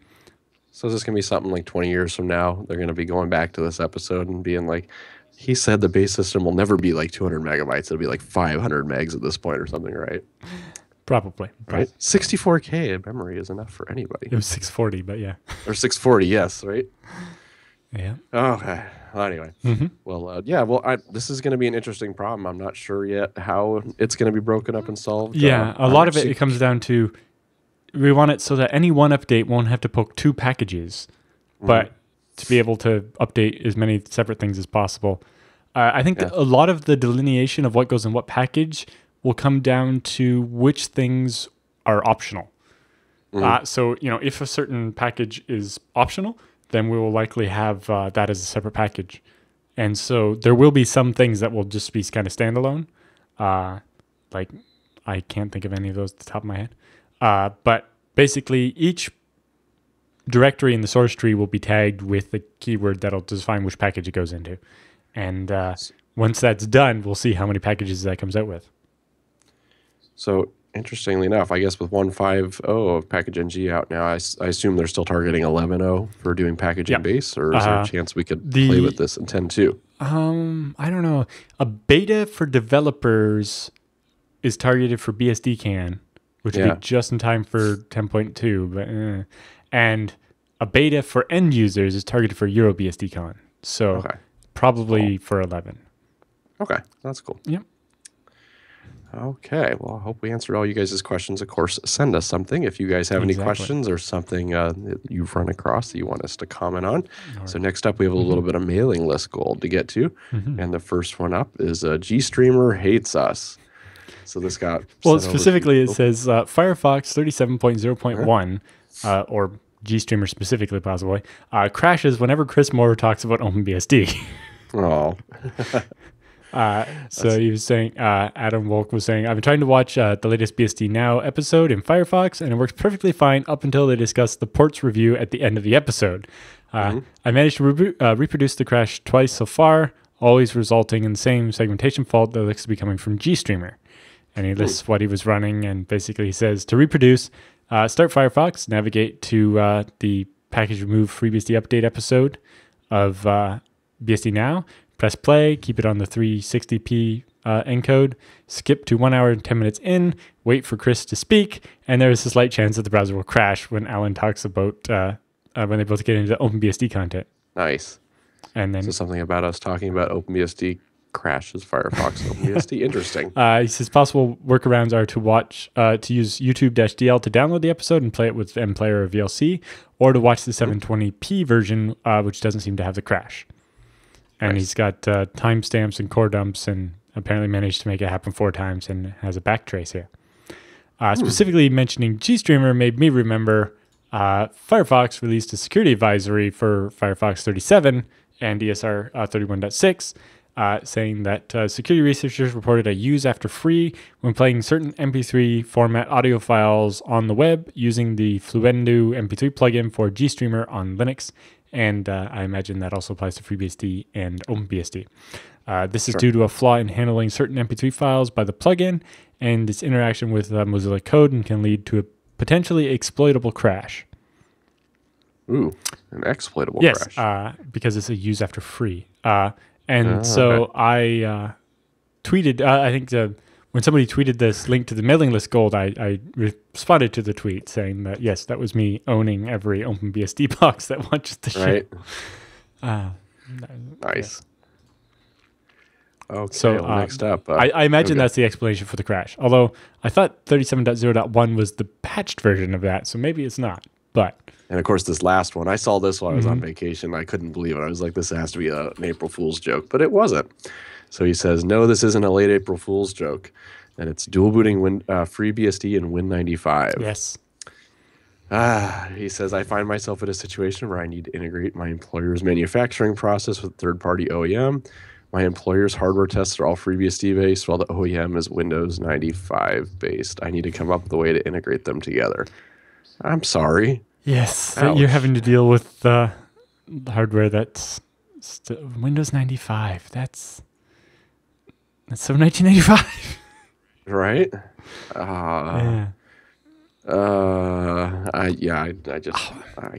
So is this going to be something like 20 years from now? They're going to be going back to this episode and being like, he said the base system will never be like 200 megabytes. It'll be like 500 megs at this point or something, right? Probably. Right? 64K of memory is enough for anybody. It was 640, but yeah. Or 640, yes, right? Yeah. Okay. Well, anyway. Well, this is going to be an interesting problem. I'm not sure yet how it's going to be broken up and solved. Yeah, a lot of it comes down to we want it so that any one update won't have to poke 2 packages, but to be able to update as many separate things as possible. I think a lot of the delineation of what goes in what package will come down to which things are optional. So, if a certain package is optional, then we will likely have that as a separate package. And so there will be some things that will just be kind of standalone. Like, I can't think of any of those at the top of my head. But basically, each directory in the source tree will be tagged with the keyword that'll define which package it goes into. And once that's done, we'll see how many packages that comes out with. So interestingly enough, I guess with 1.5.0 of package ng out now, I assume they're still targeting 11.0 for doing packaging base, or is there a chance we could play with this in 10.2? I don't know. A beta for developers is targeted for BSD CAN, which would be just in time for 10.2, but and a beta for end users is targeted for EuroBSDCon. So probably for 11. Okay, that's cool. Yep. Okay, well, I hope we answered all you guys' questions. Of course, send us something if you guys have any questions or something that you've run across that you want us to comment on. Right. So next up, we have a little bit of mailing list gold to get to. And the first one up is GStreamer Hates Us. So this got... Well, specifically, it says Firefox 37.0.1, or GStreamer specifically, possibly, crashes whenever Chris Moore talks about OpenBSD. Oh, So he was saying, Adam Wolk was saying, I've been trying to watch the latest BSD Now episode in Firefox, and it works perfectly fine up until they discuss the ports review at the end of the episode. I managed to reproduce the crash twice so far, always resulting in the same segmentation fault that looks to be coming from GStreamer. And he lists what he was running, and basically he says to reproduce, start Firefox, navigate to the package remove FreeBSD update episode of BSD Now, press play, keep it on the 360p encode, skip to 1 hour and 10 minutes in, wait for Chris to speak, and there is a slight chance that the browser will crash when Alan talks about when they both get into OpenBSD content. nice. And then So something about us talking about OpenBSD crashes Firefox OpenBSD. Interesting. he says possible workarounds are to watch to use YouTube-DL to download the episode and play it with MPlayer or VLC, or to watch the 720p version, which doesn't seem to have the crash. And Nice. he's got timestamps and core dumps, and apparently managed to make it happen 4 times, and has a backtrace here. Specifically mentioning GStreamer made me remember Firefox released a security advisory for Firefox 37 and ESR 31.6, saying that security researchers reported a use after free when playing certain MP3 format audio files on the web using the Fluendo MP3 plugin for GStreamer on Linux. And I imagine that also applies to FreeBSD and OpenBSD. This is due to a flaw in handling certain MP3 files by the plugin, and its interaction with Mozilla code, and can lead to a potentially exploitable crash. Ooh, an exploitable Yes, crash. because it's a use after free. So I tweeted, I think when somebody tweeted this link to the mailing list gold, I responded to the tweet saying that, yes, that was me owning every OpenBSD box that watches the show. Right. Nice. Okay, So well, next up. I imagine okay. that's the explanation for the crash. Although I thought 37.0.1 was the patched version of that, so maybe it's not. But And of course, this last one, I saw this while I was on vacation. I couldn't believe it. I was like, this has to be an April Fool's joke, but it wasn't. So he says, no, this isn't a late April Fool's joke. And it's dual booting FreeBSD and Win95. yes, He says, I find myself in a situation where I need to integrate my employer's manufacturing process with third-party OEM. My employer's hardware tests are all FreeBSD based, while the OEM is Windows 95 based. I need to come up with a way to integrate them together. I'm sorry. yes, that you're having to deal with the hardware that's Windows 95. That's so 1985. Right? Yeah. I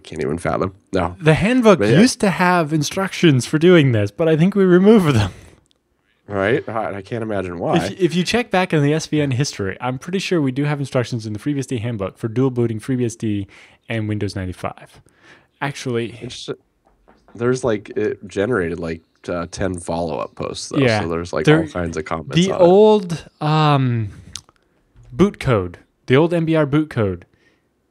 can't even fathom. No. The handbook used to have instructions for doing this, but I think we removed them. Right? I can't imagine why. If you check back in the SVN history, I'm pretty sure we do have instructions in the FreeBSD handbook for dual booting FreeBSD and Windows 95. Actually, There's like, it generated like 10 follow-up posts, though. Yeah. So there's like all kinds of comments the on old boot code, the old MBR boot code,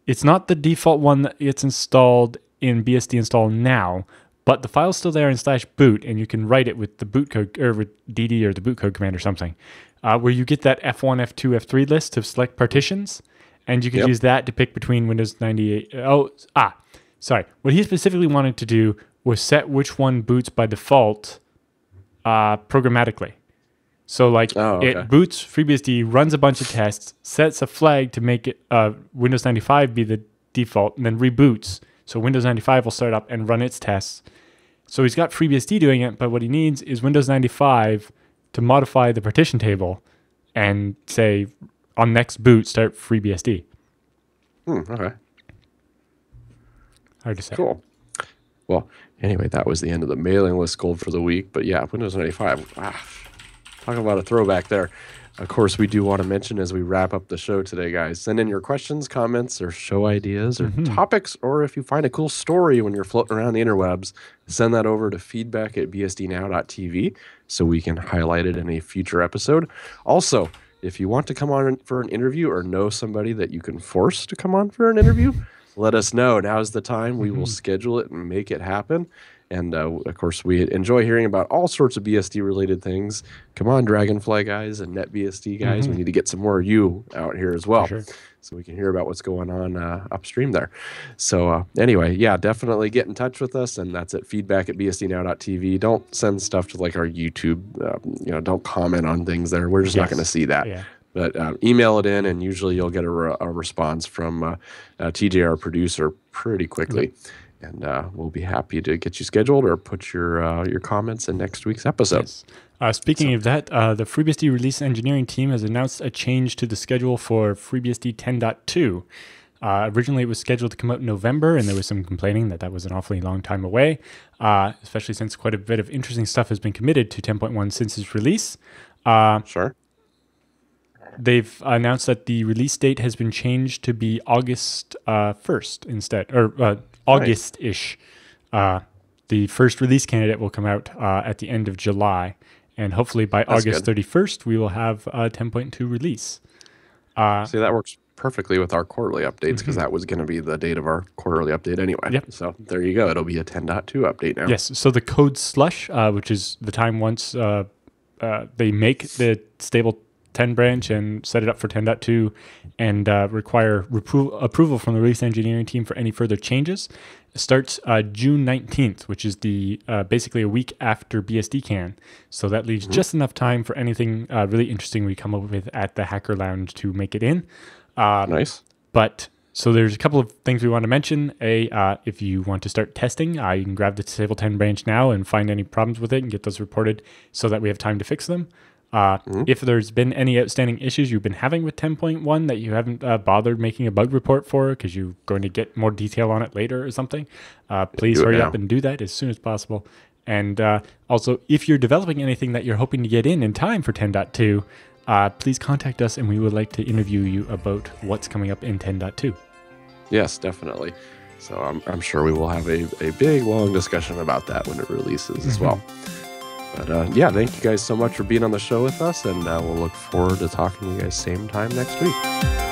it's not the default one that gets installed in BSD install now, but the file's still there in /boot, and you can write it with the boot code, or with DD or the boot code command or something, where you get that F1, F2, F3 list to select partitions, and you can use that to pick between Windows 98. What he specifically wanted to do was set which one boots by default programmatically. So it boots FreeBSD, runs a bunch of tests, sets a flag to make it Windows 95 be the default, and then reboots. So Windows 95 will start up and run its tests. So he's got FreeBSD doing it, but what he needs is Windows 95 to modify the partition table and say, on next boot, start FreeBSD. Okay. Hard to say. Cool. Well, anyway, that was the end of the mailing list gold for the week. But yeah, Windows 95. Talk about a throwback there. Of course, we do want to mention as we wrap up the show today, guys, send in your questions, comments, or show ideas or topics, or if you find a cool story when you're floating around the interwebs, send that over to feedback@bsdnow.tv so we can highlight it in a future episode. Also, if you want to come on for an interview or know somebody that you can force to come on for an interview, let us know. Now's the time. We will schedule it and make it happen. And of course, we enjoy hearing about all sorts of BSD related things. Come on, Dragonfly guys and NetBSD guys, we need to get some more of you out here as well. For sure. So we can hear about what's going on upstream there. So anyway, yeah, definitely get in touch with us, and that's at feedback@bsdnow.tv. Don't send stuff to like our YouTube. Don't comment on things there. We're just not going to see that. Yeah. But email it in, and usually you'll get a response from TJ, our producer, pretty quickly. And we'll be happy to get you scheduled or put your comments in next week's episode. Yes. Speaking of that, the FreeBSD release engineering team has announced a change to the schedule for FreeBSD 10.2. Originally, it was scheduled to come out in November, and there was some complaining that was an awfully long time away, especially since quite a bit of interesting stuff has been committed to 10.1 since its release. Sure. They've announced that the release date has been changed to be August 1st instead, or August-ish. The first release candidate will come out at the end of July, and hopefully by August 31st, we will have a 10.2 release. See, that works perfectly with our quarterly updates, because that was going to be the date of our quarterly update anyway. Yep. So there you go. It'll be a 10.2 update now. Yes. So the code slush, which is the time once they make the stable 10 branch and set it up for 10.2 and require approval from the release engineering team for any further changes, starts June 19th, which is the basically a week after BSD Can. So that leaves just enough time for anything really interesting we come up with at the Hacker Lounge to make it in. Nice. But so there's a couple of things we want to mention. If you want to start testing, you can grab the Stable 10 branch now and find any problems with it and get those reported so that we have time to fix them. If there's been any outstanding issues you've been having with 10.1 that you haven't bothered making a bug report for because you're going to get more detail on it later or something, please hurry up and do that as soon as possible. And also, if you're developing anything that you're hoping to get in time for 10.2, please contact us and we would like to interview you about what's coming up in 10.2. Yes, definitely. So I'm sure we will have a big, long discussion about that when it releases as well. But yeah, thank you guys so much for being on the show with us, and we'll look forward to talking to you guys same time next week.